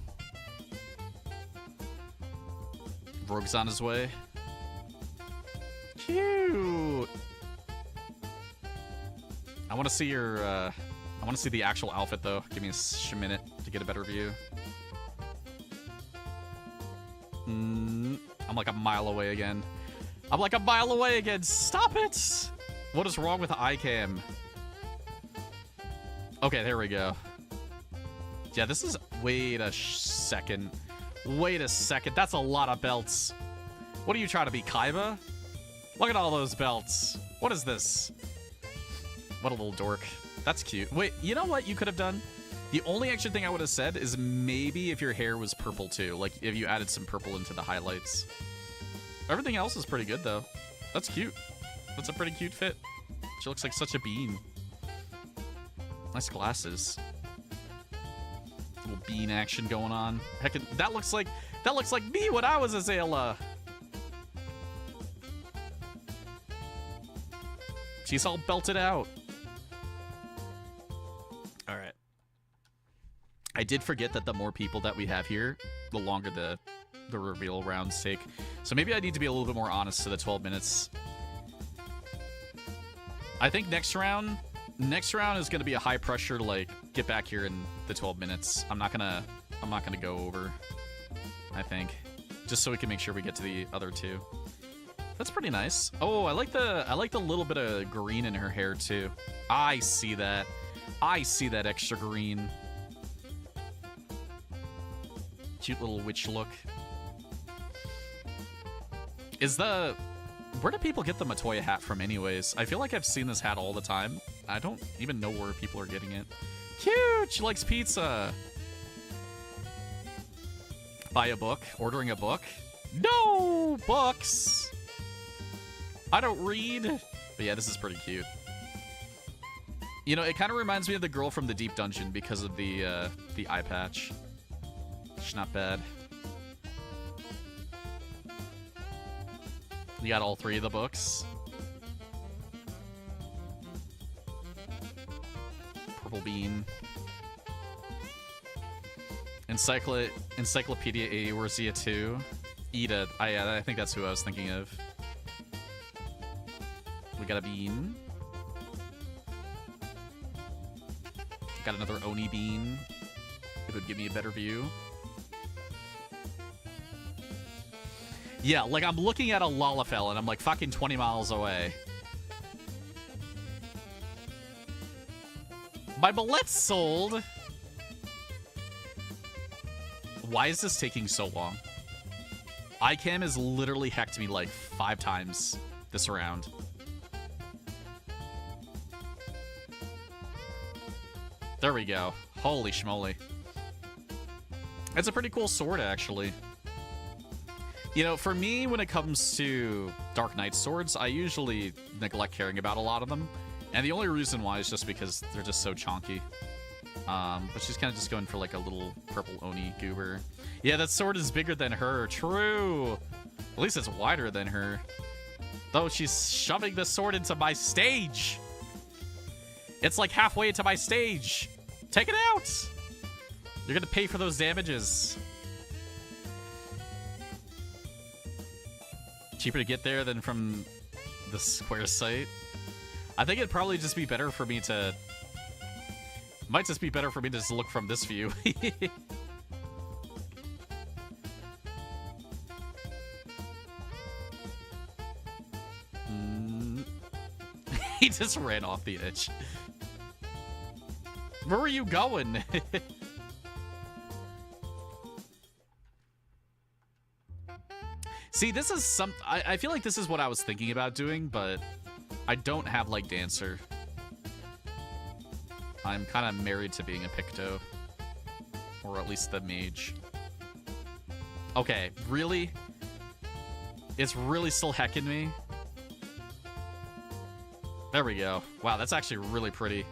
Rogue's on his way. Cute. I want to see your, I want to see the actual outfit, though. Give me a minute to get a better view. I'm like a mile away again. I'm like a mile away again. Stop it! What is wrong with the iCam? Okay, there we go. Yeah, this is... Wait a second. Wait a second. That's a lot of belts. What are you trying to be, Kaiba? Look at all those belts. What is this? What a little dork. That's cute. Wait, you know what you could have done? The only extra thing I would have said is maybe if your hair was purple too. Like if you added some purple into the highlights. Everything else is pretty good though. That's cute. That's a pretty cute fit. She looks like such a bean. Nice glasses. Little bean action going on. Heck, that looks like me when I was a Zayla. She's all belted out. All right. I did forget that the more people that we have here, the longer the reveal rounds take. So maybe I need to be a little bit more honest to the 12 minutes. I think next round is going to be a high pressure, like, get back here in the 12 minutes. I'm not gonna go over, I think. Just so we can make sure we get to the other two. That's pretty nice. Oh, I like the little bit of green in her hair too. I see that. I see that extra green. Cute little witch look. Where do people get the Matoya hat from anyways? I feel like I've seen this hat all the time. I don't even know where people are getting it. Cute! She likes pizza. Buy a book. Ordering a book. No books! I don't read. But yeah, this is pretty cute. You know, it kind of reminds me of the girl from the Deep Dungeon because of the eye patch. It's not bad. You got all 3 of the books. Purple Bean. Encyclopedia Eorzea 2. Ida. Yeah, I think that's who I was thinking of. We got a bean. Got another Oni bean. It would give me a better view. Yeah, like I'm looking at a Lalafell and I'm like fucking 20 miles away. My Ballet's sold. Why is this taking so long? iCam has literally hacked me like 5 times this round. There we go. Holy schmoly. It's a pretty cool sword, actually. You know, for me, when it comes to Dark Knight swords, I usually neglect caring about a lot of them. And the only reason why is just because they're just so chonky. But she's kind of just going for like a little purple Oni goober. Yeah, that sword is bigger than her. True. At least it's wider than her. Though she's shoving the sword into my stage. It's like halfway into my stage. Take it out. You're going to pay for those damages. Cheaper to get there than from the Square site. I think it'd probably just be better for me to... Might just be better for me to just look from this view. He just ran off the edge. Where were you going? See, this is some... I feel like this is what I was thinking about doing, but I don't have, like, Dancer. I'm kind of married to being a Picto. Or at least the Mage. Okay, really? It's really still hecking me? There we go. Wow, that's actually really pretty.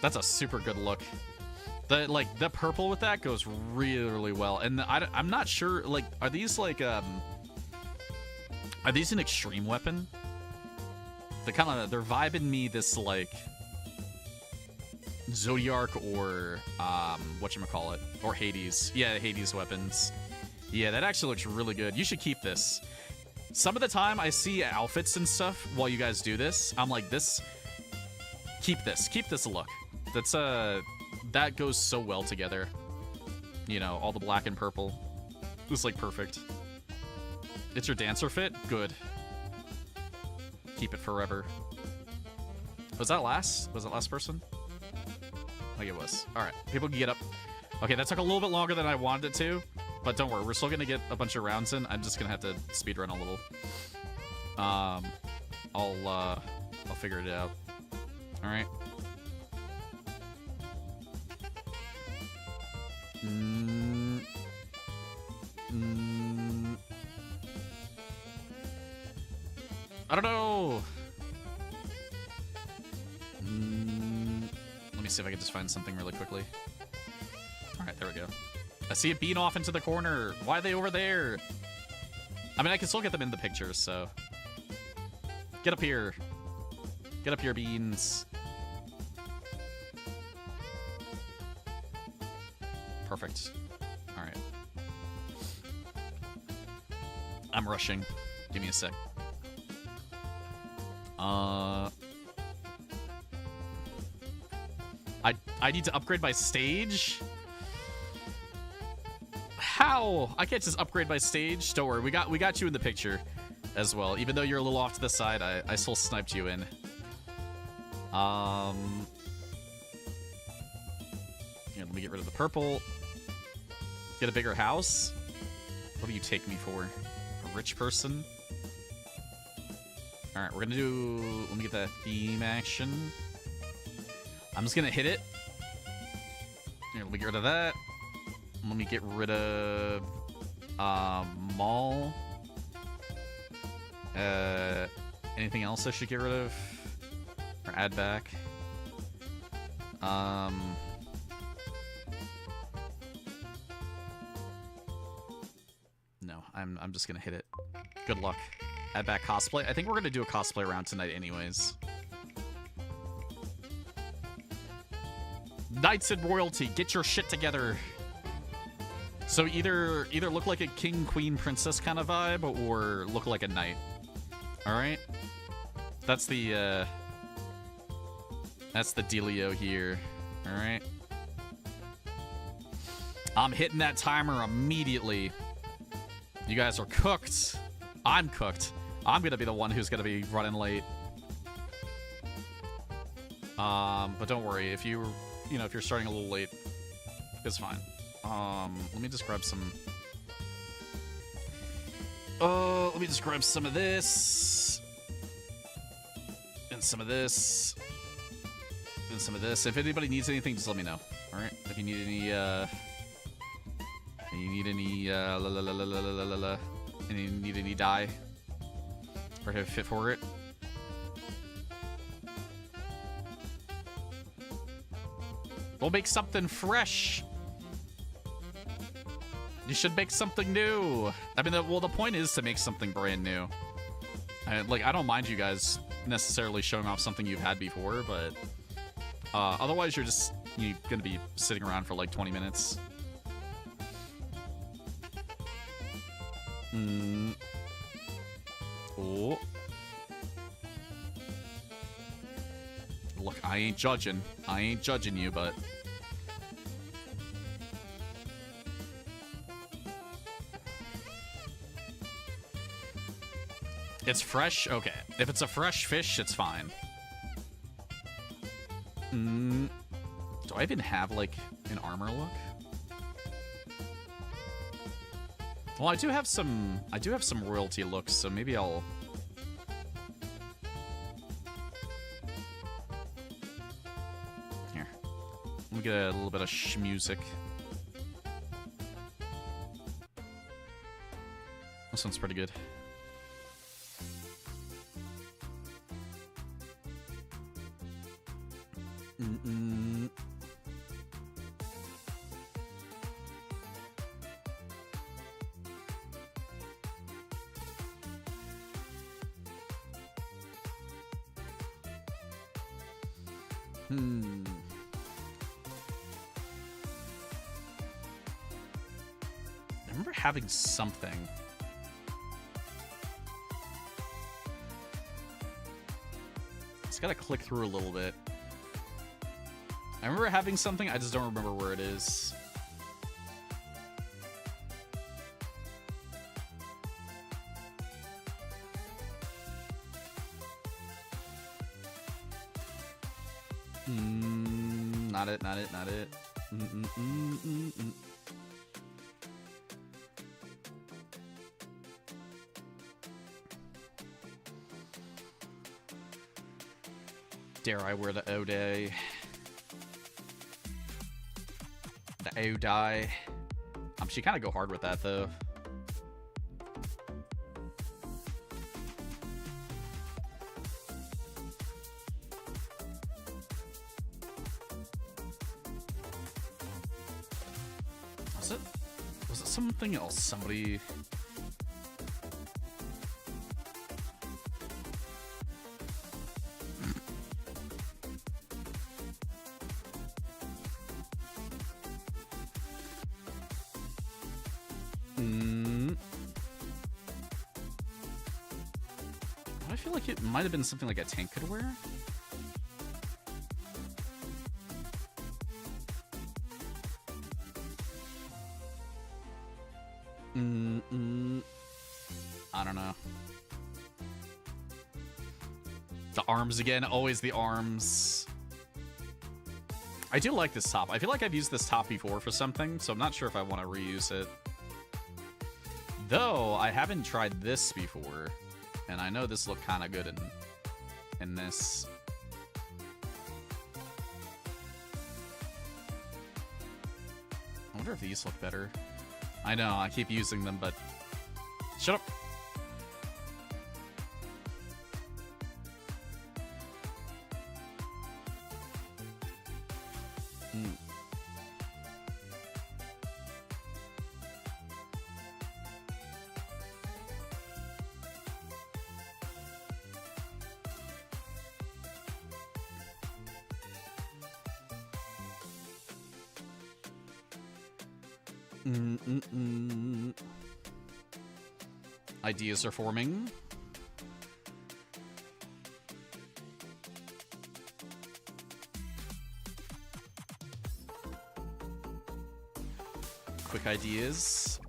That's a super good look. The purple with that goes really, really well. And I'm not sure, like, are these like, are these an extreme weapon? They're vibing me this, like, Zodiac or, whatchamacallit, or Hades. Yeah, Hades weapons. Yeah, that actually looks really good. You should keep this. Some of the time I see outfits and stuff while you guys do this. I'm like, keep this look. That's, that goes so well together. You know, all the black and purple. It's like perfect. It's your Dancer fit? Good. Keep it forever. Was that last? Was it last person? I think it was. Alright, people can get up. Okay, that took a little bit longer than I wanted it to. But don't worry, we're still gonna get a bunch of rounds in. I'm just gonna have to speedrun a little. I'll figure it out. Alright. I don't know. Let me see if I can just find something really quickly. Alright, there we go. I see it being off into the corner. Why are they over there? I mean, I can still get them in the pictures, so... Get up here. Get up here, beans. Perfect. Alright. I'm rushing. Give me a sec. I need to upgrade my stage? How? I can't just upgrade my stage. Don't worry, we got you in the picture as well. Even though you're a little off to the side, I still sniped you in. Here, let me get rid of the purple. Get a bigger house. What do you take me for? A rich person? Alright, we're gonna do... Let me get that theme action. I'm just gonna hit it. Here, let me get rid of that. Let me get rid of... Maul. Anything else I should get rid of? Or add back? No, I'm just gonna hit it. Good luck. Add back cosplay. I think we're gonna do a cosplay round tonight anyways. Knights and royalty, get your shit together. So either look like a king, queen, princess kind of vibe, or look like a knight. All right, that's the dealio here. All right, I'm hitting that timer immediately. You guys are cooked. I'm cooked. I'm gonna be the one who's gonna be running late. But don't worry, if you're starting a little late, it's fine. Let me just grab some. Let me just grab some of this, and some of this, and some of this. If anybody needs anything, just let me know. All right. If you need any, any dye, or have fit for it. We'll make something fresh. You should make something new. I mean, the point is to make something brand new. I don't mind you guys necessarily showing off something you've had before, but otherwise you're gonna be sitting around for like 20 minutes. Oh. Look, I ain't judging. I ain't judging you, but... It's fresh? Okay. If it's a fresh fish, it's fine. Do I even have, like, an armor look? Well, I do have some royalty looks, so maybe I'll... Here. Let me get a little bit of music. This one's pretty good. I remember having something. Just gotta click through a little bit. I remember having something, I just don't remember where it is. Not it. Dare I wear the O-Day? The O-Die. She kind of go hard with that, though. Was it something else? Somebody... I feel like it might have been something like a tank could wear. I don't know. The arms again, always the arms. I do like this top. I feel like I've used this top before for something, so I'm not sure if I want to reuse it. Though, I haven't tried this before, and I know this looked kind of good in this. I wonder if these look better. I know, I keep using them, but... Shut up! Mm. Ideas are forming. Quick ideas.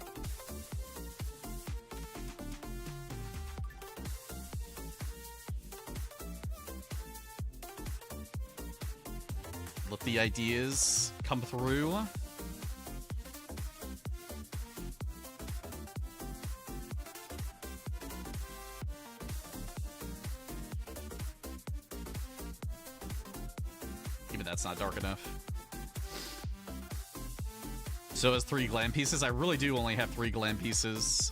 Let the ideas come through. Even that's not dark enough. So as 3 glam pieces, I really do only have 3 glam pieces.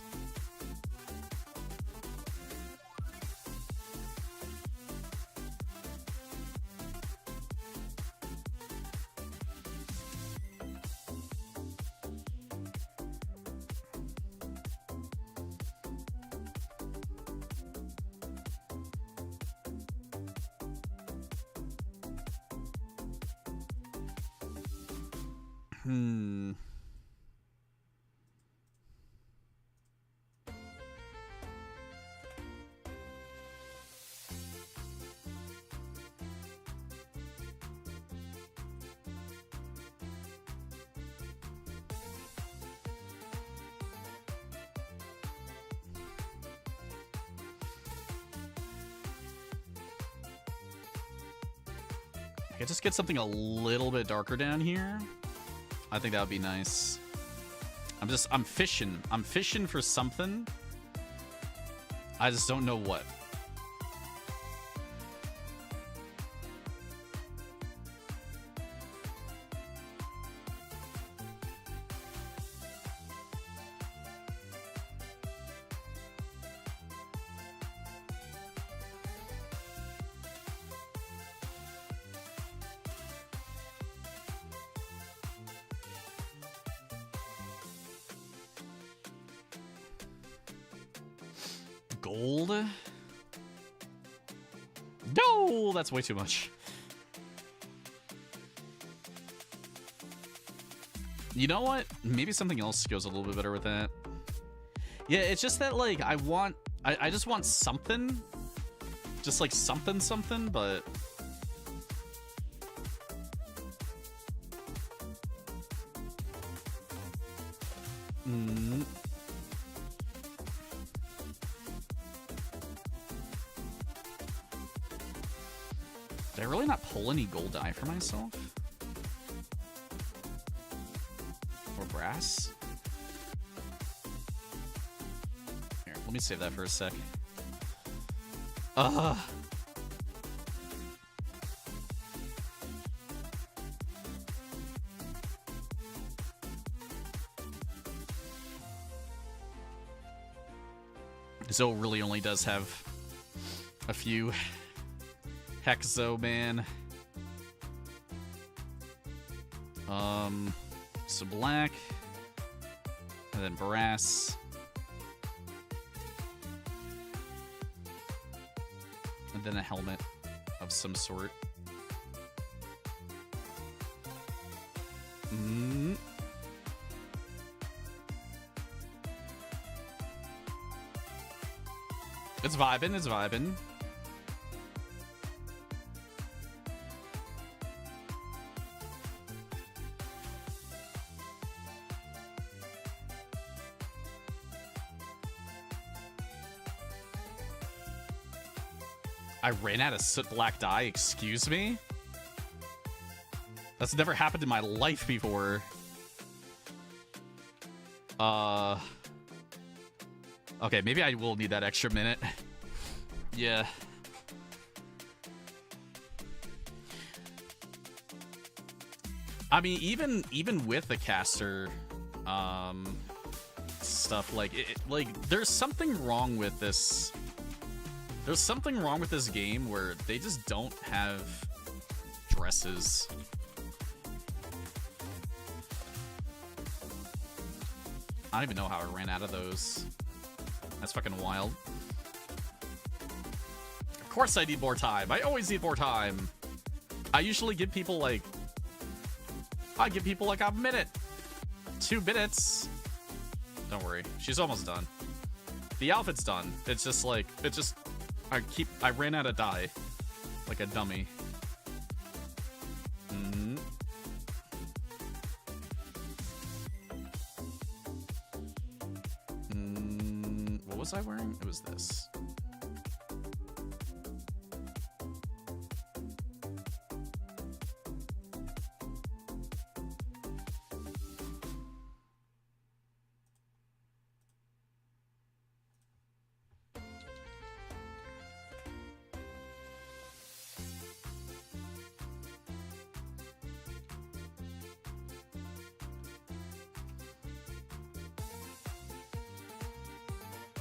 I could just get something a little bit darker down here. I think that would be nice. I'm fishing. I'm fishing for something. I just don't know what. Gold? No, that's way too much. You know what? Maybe something else goes a little bit better with that. Yeah, it's just that, like, I just want something. Just, like, something, but... Did I really not pull any gold dye for myself? Or brass? Here, let me save that for a sec. Zoe really only does have a few. Hexo, man. So black. And then brass. And then a helmet of some sort. It's vibing, it's vibing. I ran out of soot black dye, excuse me? That's never happened in my life before. Okay, maybe I will need that extra minute. Yeah. I mean, even with the caster stuff, like there's something wrong with this. There's something wrong with this game where they just don't have dresses. I don't even know how I ran out of those. That's fucking wild. Of course I need more time. I always need more time. I usually give people like... I give people like a minute. 2 minutes. Don't worry. She's almost done. The outfit's done. It's just like... It just... I ran out of dye. Like a dummy. What was I wearing? It was this.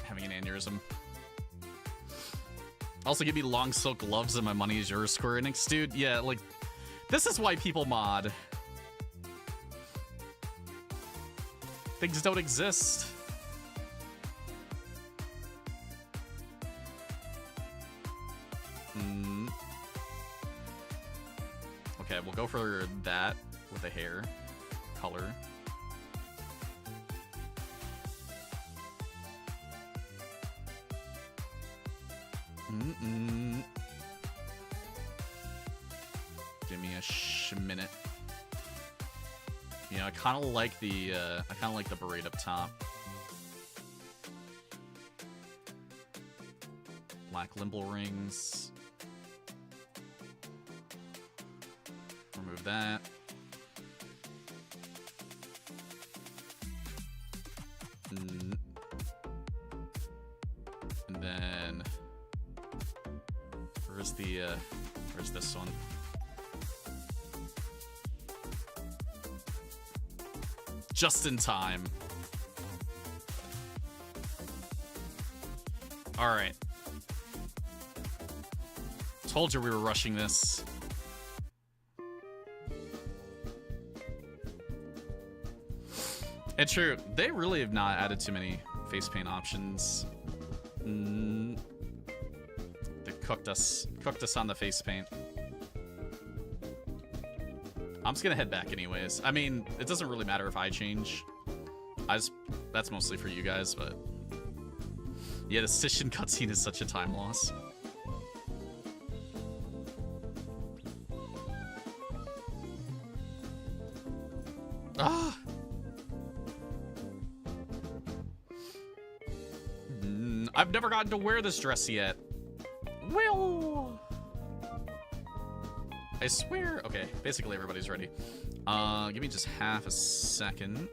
Having an aneurysm. Also, give me long silk gloves and my money is yours, Square Enix. Dude, yeah, like, this is why people mod. Things don't exist. Okay, we'll go for that with the hair color. Give me a minute. You know, I kind of like the beret up top. Black limbal rings. Remove that. And then where's this one? Just in time. All right. Told you we were rushing this. It's true. They really have not added too many face paint options. They cooked us on the face paint. I'm just gonna head back anyways. I mean, it doesn't really matter if I change. That's mostly for you guys, but yeah, the Sishin cutscene is such a time loss. Ah. I've never gotten to wear this dress yet. Well, I swear. Okay, basically everybody's ready. Give me just half a second.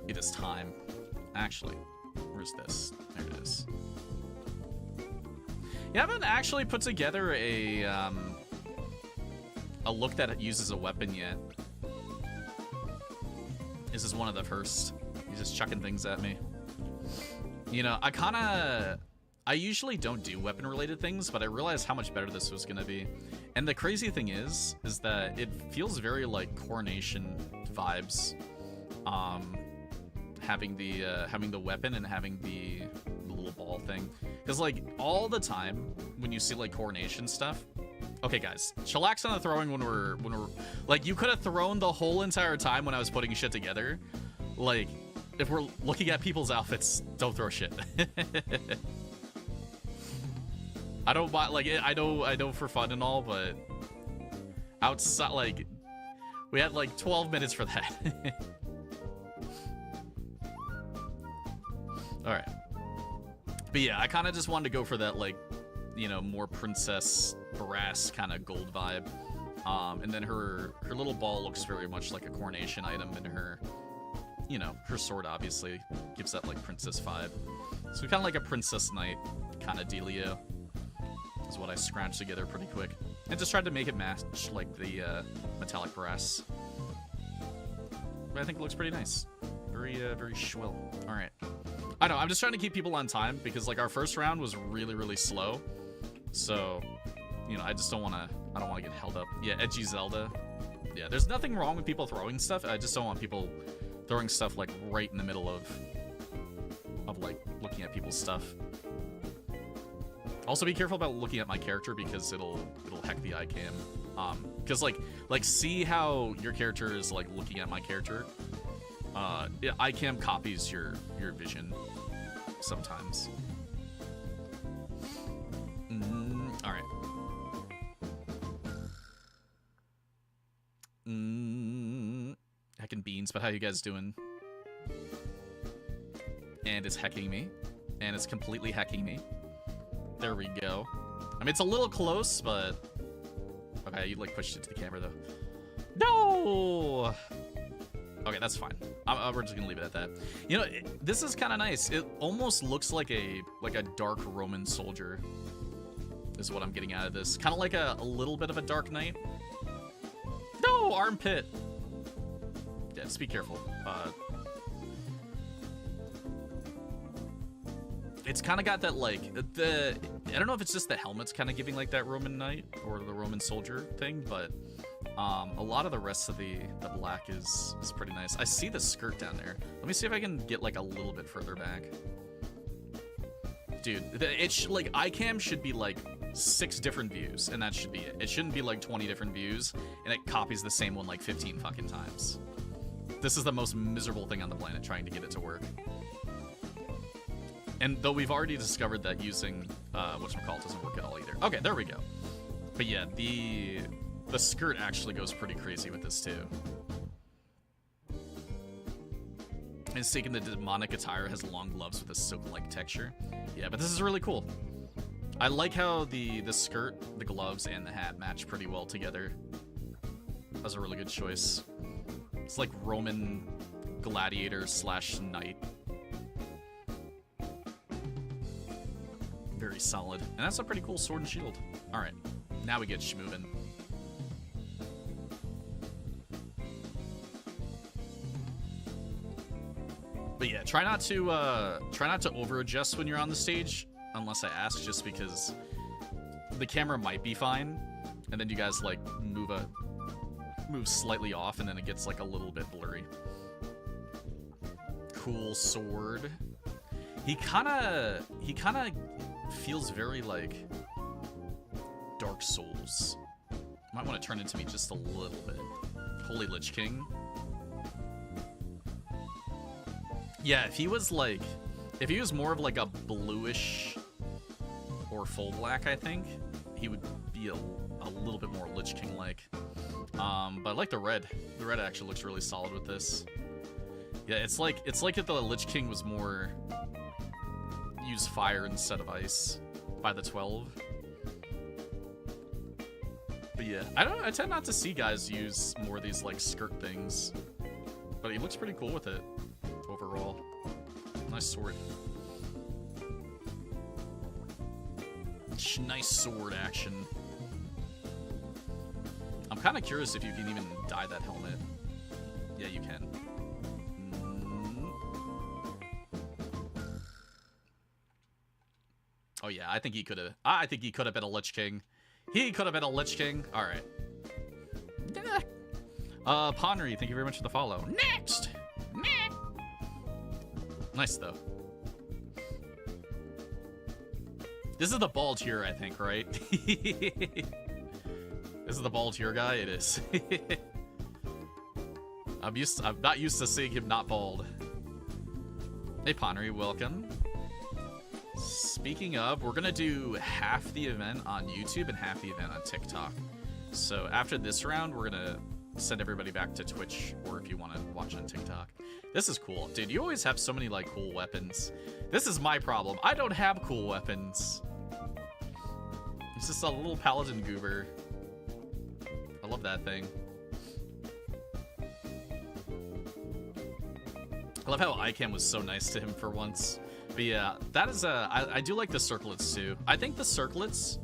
It is time. Actually, where's this? There it is. You haven't actually put together a look that uses a weapon yet. This is one of the first. He's just chucking things at me. You know, I usually don't do weapon-related things, but I realized how much better this was gonna be. And the crazy thing is that it feels very like Coronation vibes. Having the weapon and having the little ball thing. Because like all the time when you see like Coronation stuff. Okay, guys, chillax on the throwing when we're like, you could have thrown the whole entire time when I was putting shit together. Like, if we're looking at people's outfits, don't throw shit. I don't buy, like, I know for fun and all, but outside, like, we had like 12 minutes for that. All right, but yeah, I kind of just wanted to go for that, like, you know, more princess brass kind of gold vibe. And then her little ball looks very much like a Coronation item, and her, you know, her sword obviously gives that like princess vibe. So kind of like a princess knight kind of dealio is what I scratched together pretty quick, and just tried to make it match like the metallic brass. But I think it looks pretty nice. Very shrill. All right. I know, I'm just trying to keep people on time because like our first round was really slow. So, you know, I don't want to get held up. Yeah, edgy Zelda. Yeah, there's nothing wrong with people throwing stuff. I just don't want people throwing stuff like right in the middle of like looking at people's stuff. Also, be careful about looking at my character because it'll heck the iCam. Because like see how your character is like looking at my character. iCam copies your vision sometimes. All right. Heckin' beans, but how you guys doing? And it's hecking me. And it's completely hecking me. There we go. I mean, it's a little close, but... Okay, you, like, pushed it to the camera, though. No! Okay, that's fine. We're just gonna leave it at that. You know, this is kind of nice. It almost looks like a dark Roman soldier, is what I'm getting out of this. Kind of like a little bit of a Dark Knight. No! Armpit! Yeah, just be careful. It's kind of got that, like, I don't know if it's just the helmet's kind of giving, like, that Roman knight or the Roman soldier thing, but a lot of the rest of the black is pretty nice. I see the skirt down there. Let me see if I can get, like, a little bit further back. Dude, like, iCam should be, like, 6 different views, and that should be it. It shouldn't be, like, 20 different views, and it copies the same one, like, 15 fucking times. This is the most miserable thing on the planet, trying to get it to work. And though we've already discovered that using whatchamacallit doesn't work at all either. Okay, there we go. But yeah, the skirt actually goes pretty crazy with this too. It's taking the demonic attire, has long gloves with a silk-like texture. Yeah, but this is really cool. I like how the skirt, the gloves, and the hat match pretty well together. That was a really good choice. It's like Roman gladiator / knight. Very solid. And that's a pretty cool sword and shield. Alright, now we get schmoovin'. But yeah, try not to over adjust when you're on the stage, unless I ask, just because the camera might be fine, and then you guys like move slightly off, and then it gets like a little bit blurry. Cool sword. He kinda feels very like Dark Souls. Might want to turn into me just a little bit. Holy Lich King. Yeah, if he was more of like a bluish or full black, I think he would be a little bit more Lich King like. But I like the red. The red actually looks really solid with this. Yeah, it's like if the Lich King was more use fire instead of ice by the 12. But yeah, I tend not to see guys use more of these like skirt things, but he looks pretty cool with it overall. Nice sword. Nice sword action. I'm kind of curious if you can even dye that helmet. Yeah, you can. Oh yeah, I think he could have been a Lich King. He could have been a Lich King. All right. Ponry, thank you very much for the follow. Next. Nice though. This is the bald here, I think, right? This is the bald here guy. It is. I'm not used to seeing him not bald. Hey Ponry, welcome. Speaking of, we're gonna do half the event on YouTube and half the event on TikTok. So after this round, we're gonna send everybody back to Twitch, or if you want to watch on TikTok. This is cool. Dude, you always have so many like cool weapons. This is my problem. I don't have cool weapons. It's just a little paladin goober. I love that thing. I love how iCam was so nice to him for once. But yeah, that is I do like the circlets too. I think the circlets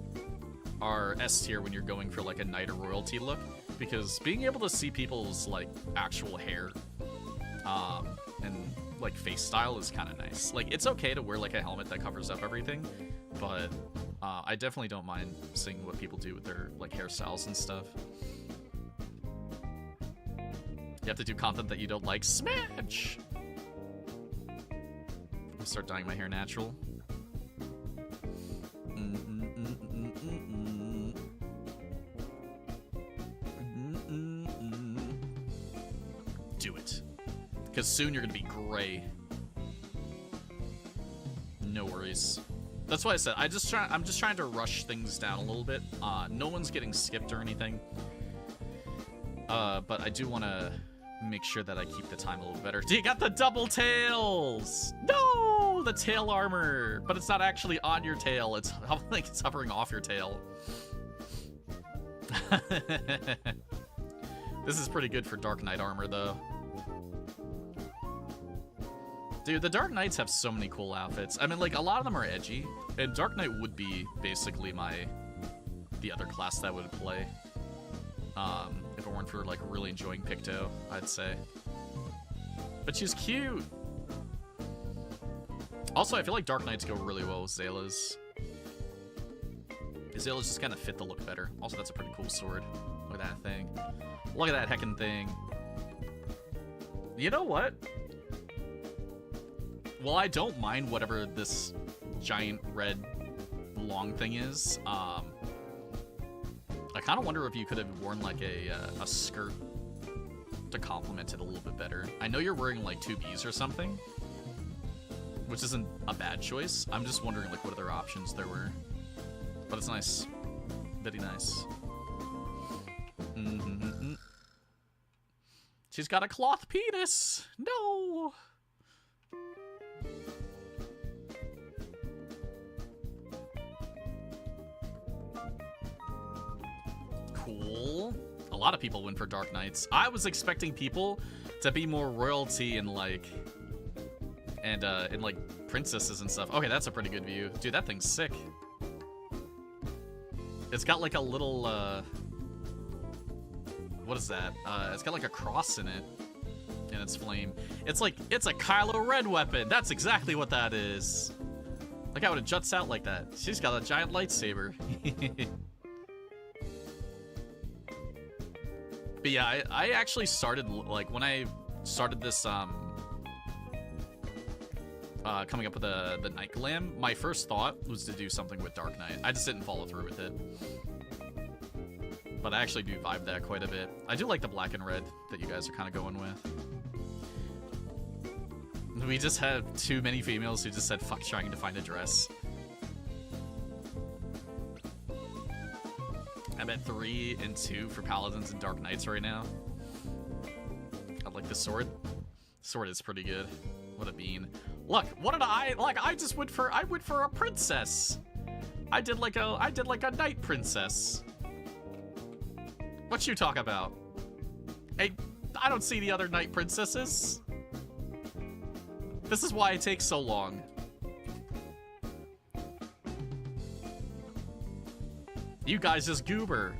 are S tier when you're going for like a knight or royalty look, because being able to see people's like actual hair and like face style is kind of nice. Like, it's okay to wear like a helmet that covers up everything, but I definitely don't mind seeing what people do with their like hairstyles and stuff. You have to do content that you don't like. Smash! I'll start dyeing my hair natural. Do it. Because soon you're going to be gray. No worries. That's why I said I'm just trying to rush things down a little bit. No one's getting skipped or anything. But I do want to make sure that I keep the time a little better. You got the double tails! No! The tail armor! But it's not actually on your tail. It's like it's hovering off your tail. This is pretty good for Dark Knight armor, though. Dude, the Dark Knights have so many cool outfits. I mean, like, a lot of them are edgy. And Dark Knight would be basically the other class that I would play. If it weren't for, like, really enjoying Picto, I'd say. But she's cute! Also, I feel like Dark Knights go really well with Zayla's. Zayla's just kind of fit the look better. Also, that's a pretty cool sword. Look at that thing. Look at that heckin' thing. You know what? Well, I don't mind whatever this giant red long thing is. I kind of wonder if you could have worn like a skirt to complement it a little bit better. I know you're wearing like 2 Bs or something, which isn't a bad choice. I'm just wondering like what other options there were. But it's nice. Very nice. She's got a cloth penis! No! Cool. A lot of people went for Dark Knights. I was expecting people to be more royalty and like princesses and stuff. Okay, that's a pretty good view. Dude, that thing's sick. It's got like a little what is that? It's got like a cross in it. And its flame. It's a Kylo Ren weapon. That's exactly what that is. Like how it juts out like that. She's got a giant lightsaber. But yeah, I actually started, like, when I started this, coming up with the Night Glam, my first thought was to do something with Dark Knight. I just didn't follow through with it. But I actually do vibe that quite a bit. I do like the black and red that you guys are kind of going with. We just had too many females who just said, fuck trying to find a dress. I'm at 3 and 2 for Paladins and Dark Knights right now. I like the sword. Sword is pretty good. What a bean. Look, what did I went for a princess. I did like a knight princess. What you talk about? Hey, I don't see the other knight princesses. This is why it takes so long. You guys just goober.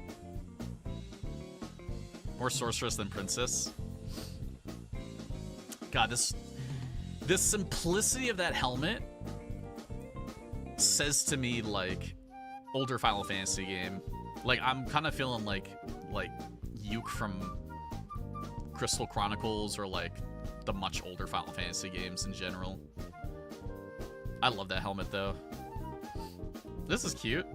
More sorceress than princess. God, this simplicity of that helmet says to me like older Final Fantasy game. Like I'm kind of feeling like Yuke from Crystal Chronicles or like the much older Final Fantasy games in general. I love that helmet though. This is cute.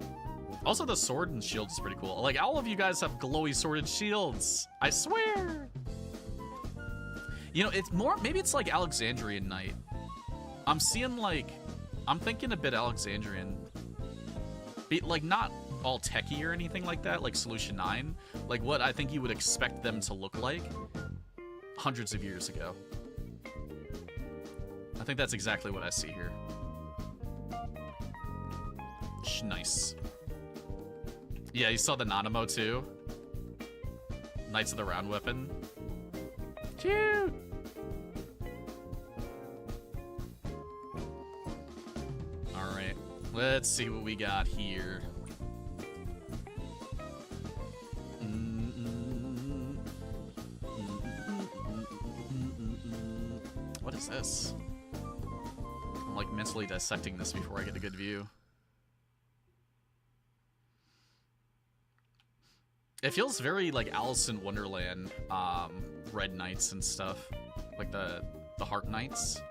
Also, the sword and shield is pretty cool. Like, all of you guys have glowy sword and shields. I swear. You know, it's more... Maybe it's like Alexandrian Knight. I'm seeing, like... I'm thinking a bit Alexandrian. Like, not all techie or anything like that, like Solution 9. Like, what I think you would expect them to look like hundreds of years ago. I think that's exactly what I see here. Nice. Yeah, you saw the Nanamo too. Knights of the Round Weapon. Cute! Alright, let's see what we got here. What is this? I'm like mentally dissecting this before I get a good view. It feels very like Alice in Wonderland, Red Knights and stuff, like the Heart Knights.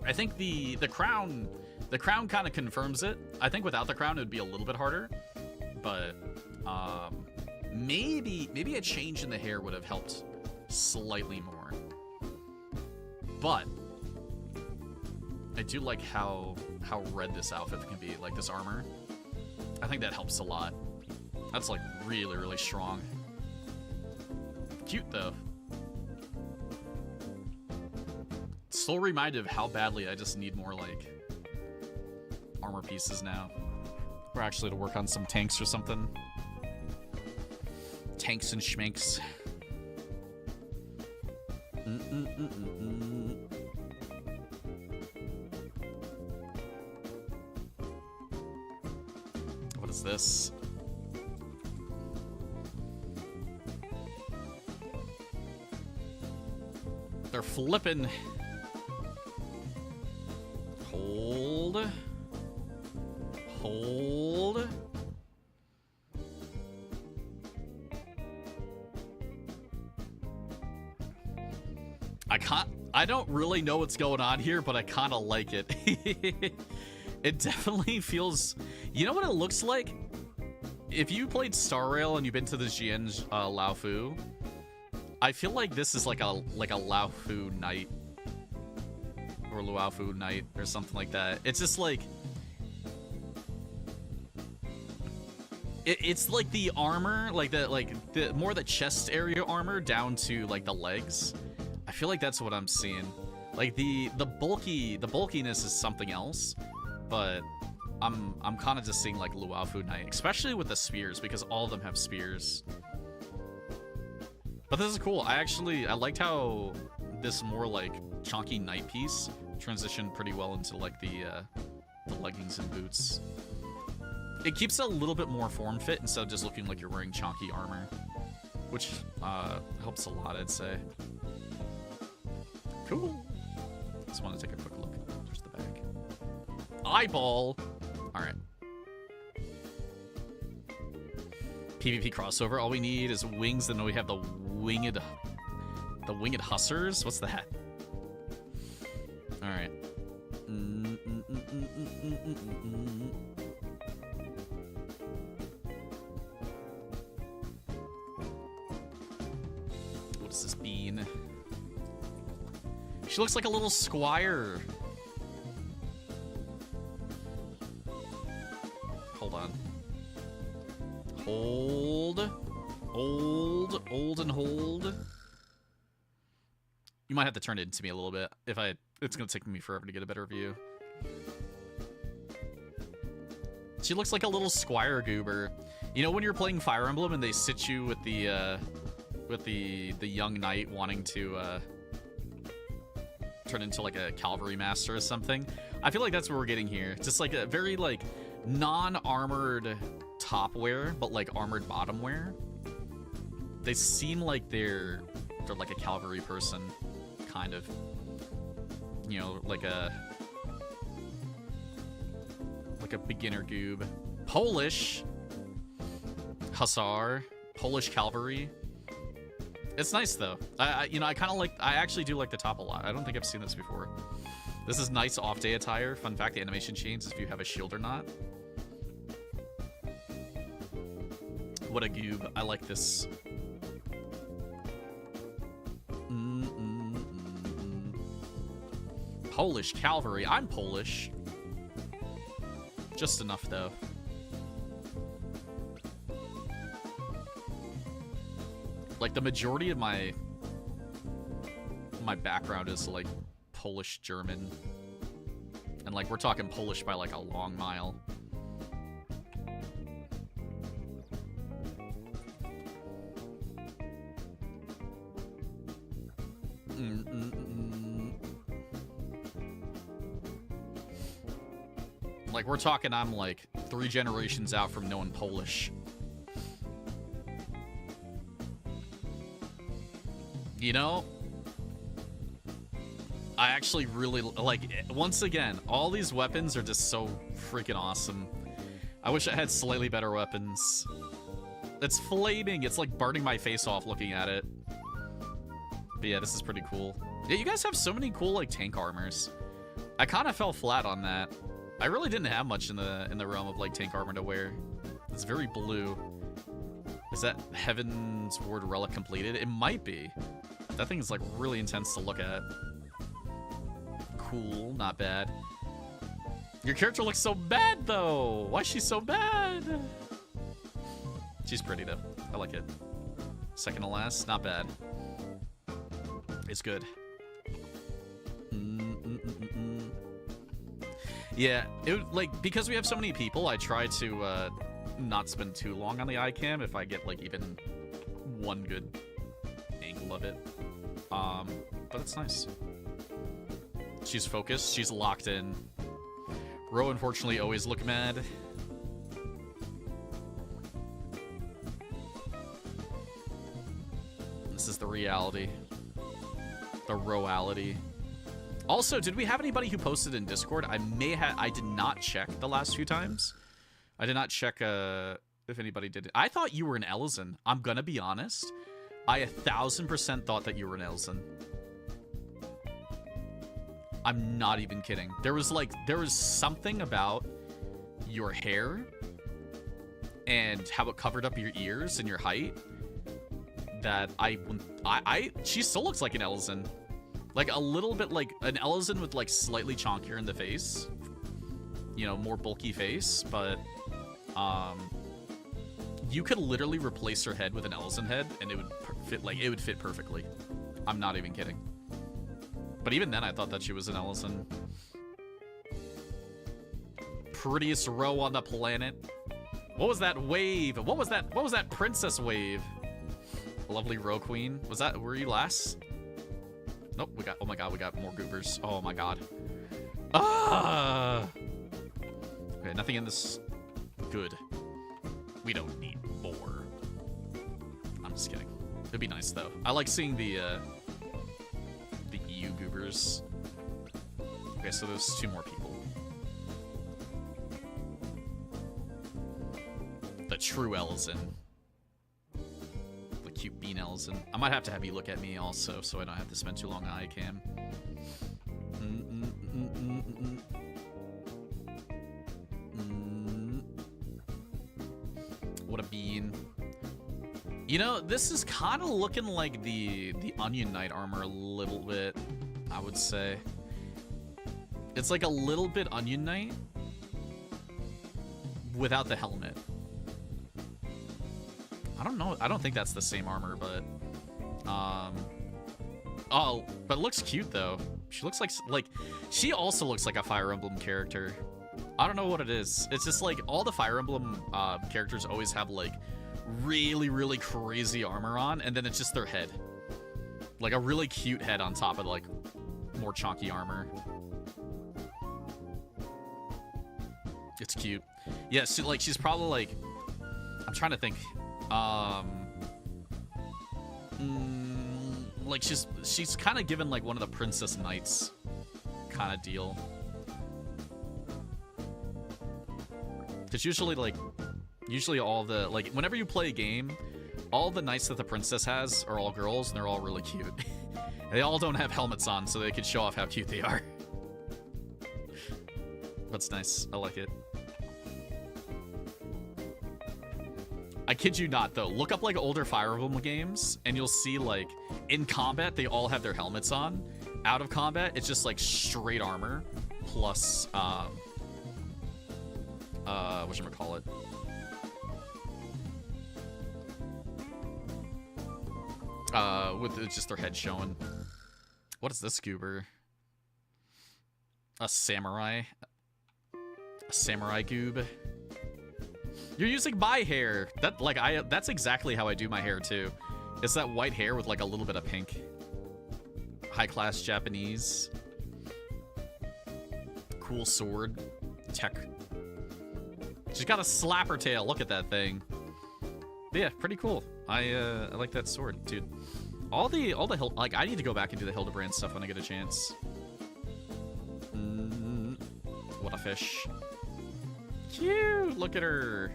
I think the crown kind of confirms it. I think without the crown it would be a little bit harder, but maybe a change in the hair would have helped slightly more. But I do like how red this outfit can be, like this armor. I think that helps a lot. That's like really, really strong. Cute though. Still reminded of how badly I just need more like armor pieces now. Or actually to work on some tanks or something. Tanks and schmanks. What is this? They're flipping. Hold. Hold. I don't really know what's going on here, but I kind of like it. It definitely feels... You know what it looks like? If you played Star Rail and you've been to the Jian Laofu, I feel like this is like a Laofu Knight. Or Luofu Knight or something like that. It's just like... It's like the armor, like the more the chest area armor down to like the legs. I feel like that's what I'm seeing. Like the bulkiness is something else, but I'm kind of just seeing like Luofu Knight, especially with the spears, because all of them have spears. But this is cool. I liked how this more like chunky knight piece transitioned pretty well into like the leggings and boots. It keeps it a little bit more form fit instead of just looking like you're wearing chunky armor, which helps a lot, I'd say. Cool. Just want to take a quick look. There's the back. Eyeball. All right. PvP crossover. All we need is wings, and then we have the winged hussars. What's that? All right. What is this bean? She looks like a little squire. Hold on. Hold. Hold and hold. You might have to turn it into me a little bit. It's gonna take me forever to get a better view. She looks like a little squire goober. You know when you're playing Fire Emblem and they sit you with the young knight wanting to turn into like a cavalry master or something? I feel like that's what we're getting here. Just like a very like non-armored top wear, but like armored bottom wear. They seem like they're like a cavalry person, kind of. You know, like a beginner goob. Polish hussar, Polish cavalry. It's nice though. I kind of like. I actually do like the top a lot. I don't think I've seen this before. This is nice off-day attire. Fun fact: the animation changes if you have a shield or not. What a goob! I like this. Polish cavalry. I'm Polish. Just enough though. Like the majority of my background is like Polish German, and like we're talking Polish by like a long mile. Like we're talking I'm like 3 generations out from knowing Polish. You know, I actually really like, once again, all these weapons are just so freaking awesome. I wish I had slightly better weapons. It's flaming. It's like burning my face off looking at it. But yeah, this is pretty cool. Yeah, you guys have so many cool like tank armors. I kind of fell flat on that. I really didn't have much in the realm of like tank armor to wear. It's very blue. Is that Heaven's Ward relic completed? It might be. That thing is like really intense to look at. Cool, not bad. Your character looks so bad though. Why is she so bad? She's pretty though. I like it. Second to last, not bad. It's good. Yeah, it like because we have so many people, I try to not spend too long on the iCam if I get like even one good angle of it. But it's nice. She's focused. She's locked in. Ro unfortunately always look mad. This is the reality. The roality. Also, did we have anybody who posted in Discord? I did not check the last few times. I did not check if anybody did it. I thought you were an Elzen. I'm gonna be honest. I 1000% thought that you were an Elzen. I'm not even kidding. There was something about your hair and how it covered up your ears and your height that she still looks like an Elzen. Like a little bit like an Elzen with like slightly chonkier in the face. You know, more bulky face, but you could literally replace her head with an Elzen head and it would fit perfectly. I'm not even kidding. But even then I thought that she was an Elzen. Prettiest row on the planet. What was that wave? What was that princess wave? Lovely row queen. Were you last? Nope, oh my god, we got more goobers. Oh my god. Ah! Okay, nothing in this. Good. We don't need more. I'm just kidding. It'd be nice though. I like seeing the EU goobers. Okay, so there's 2 more people. The true Elzen. Cute bean Elzen. I might have to have you look at me also, so I don't have to spend too long on iCam. What a bean. You know, this is kind of looking like the Onion Knight armor a little bit, I would say. It's like a little bit Onion Knight without the helmet. I don't know. I don't think that's the same armor, but oh, but it looks cute though. She looks like she also looks like a Fire Emblem character. I don't know what it is. It's just like all the Fire Emblem characters always have like really, really crazy armor on, and then it's just their head. Like a really cute head on top of like more chunky armor. It's cute. Yeah, so like she's probably like, I'm trying to think. Like she's kind of given like one of the Princess Knights kind of deal. Because usually all the, like, whenever you play a game, all the knights that the princess has are all girls, and they're all really cute. They all don't have helmets on, so they can show off how cute they are. That's nice. I like it. I kid you not, though. Look up, like, older Fire Emblem games, and you'll see, like, in combat, they all have their helmets on. Out of combat, it's just, like, straight armor, plus, whatchamacallit? With just their head showing. What is this goober? A samurai? A samurai goob? You're using my hair. That's exactly how I do my hair too. It's that white hair with like a little bit of pink. High class Japanese. Cool sword. Tech. She's got a slapper tail. Look at that thing. But yeah, pretty cool. I like that sword, dude. All the like, I need to go back and do the Hildebrand stuff when I get a chance. What a fish. Cute. Look at her.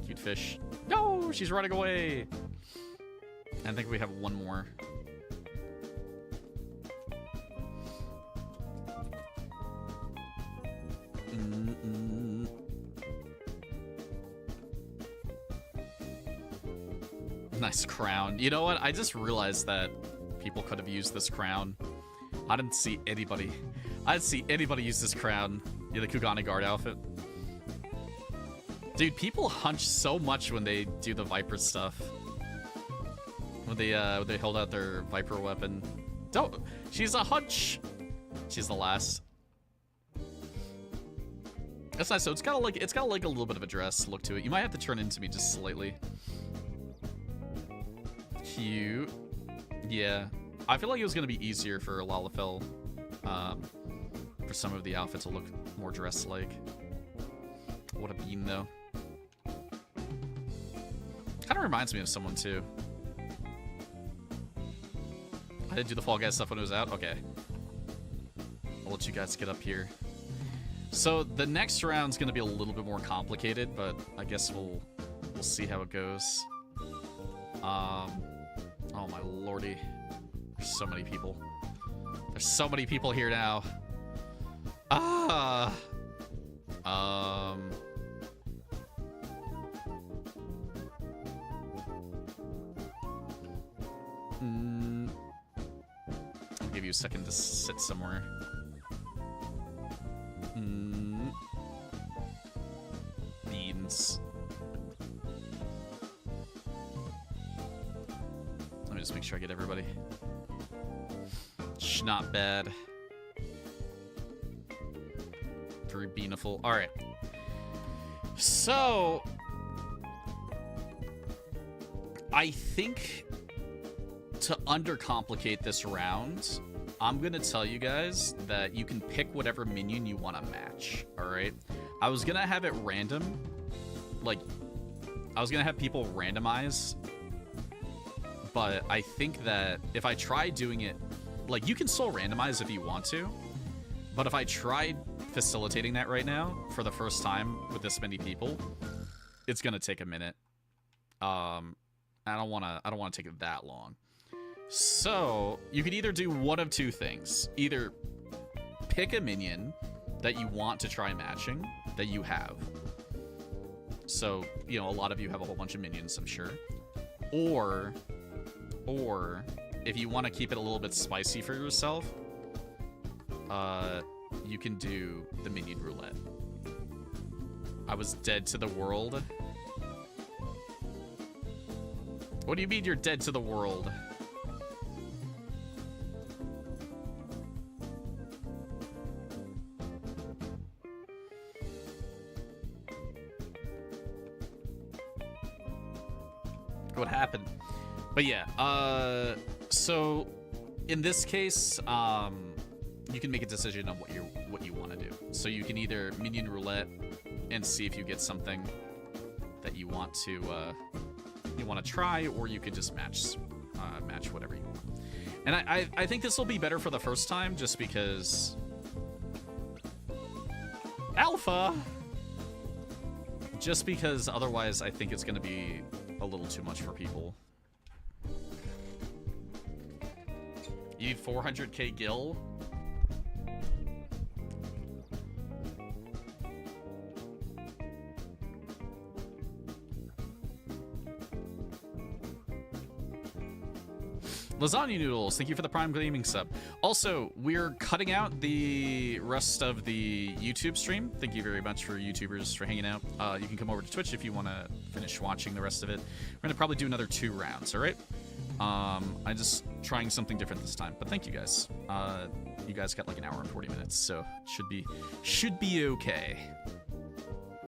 Cute fish. No, she's running away. I think we have one more. Nice crown. You know what? I just realized that people could have used this crown. I didn't see anybody. I didn't see anybody use this crown. Yeah, the Kugani Guard outfit. Dude, people hunch so much when they do the Viper stuff. When they hold out their Viper weapon. Don't. She's a hunch. She's the last. That's nice. So it's got like a little bit of a dress look to it. You might have to turn into me just slightly. Cute. Yeah. I feel like it was gonna be easier for Lalafell, for some of the outfits to look more dress-like. What a bean, though. Kind of reminds me of someone too. I didn't do the Fall Guys stuff when it was out. Okay. I'll let you guys get up here. So the next round's gonna be a little bit more complicated, but I guess we'll see how it goes. Oh my lordy. There's so many people. There's so many people here now. I'll give you a second to sit somewhere. Beans. Let me just make sure I get everybody. Not bad. Very beautiful. All right. So, I think to undercomplicate this round, I'm gonna tell you guys that you can pick whatever minion you want to match. All right. I was gonna have it random, like I was gonna have people randomize, but I think that if I try doing it. Like, you can still randomize if you want to, but if I tried facilitating that right now for the first time with this many people, it's gonna take a minute. I don't wanna take it that long. So you could either do one of two things. Either pick a minion that you want to try matching that you have. So, you know, a lot of you have a whole bunch of minions, I'm sure. Or if you want to keep it a little bit spicy for yourself, you can do the minion roulette. I was dead to the world. What do you mean you're dead to the world? What happened? But yeah, so in this case, you can make a decision on what you want to do. So you can either minion roulette and see if you get something that you want to try, or you could just match whatever you want. And I think this will be better for the first time, just because alpha. Just because otherwise, I think it's going to be a little too much for people. You need 400k gil? Lasagna Noodles, thank you for the Prime Gaming sub. Also, we're cutting out the rest of the YouTube stream. Thank you very much for YouTubers for hanging out. You can come over to Twitch if you want to finish watching the rest of it. We're going to probably do another 2 rounds, all right? I'm just trying something different this time, but thank you guys. You guys got like an hour and 40 minutes, so should be okay.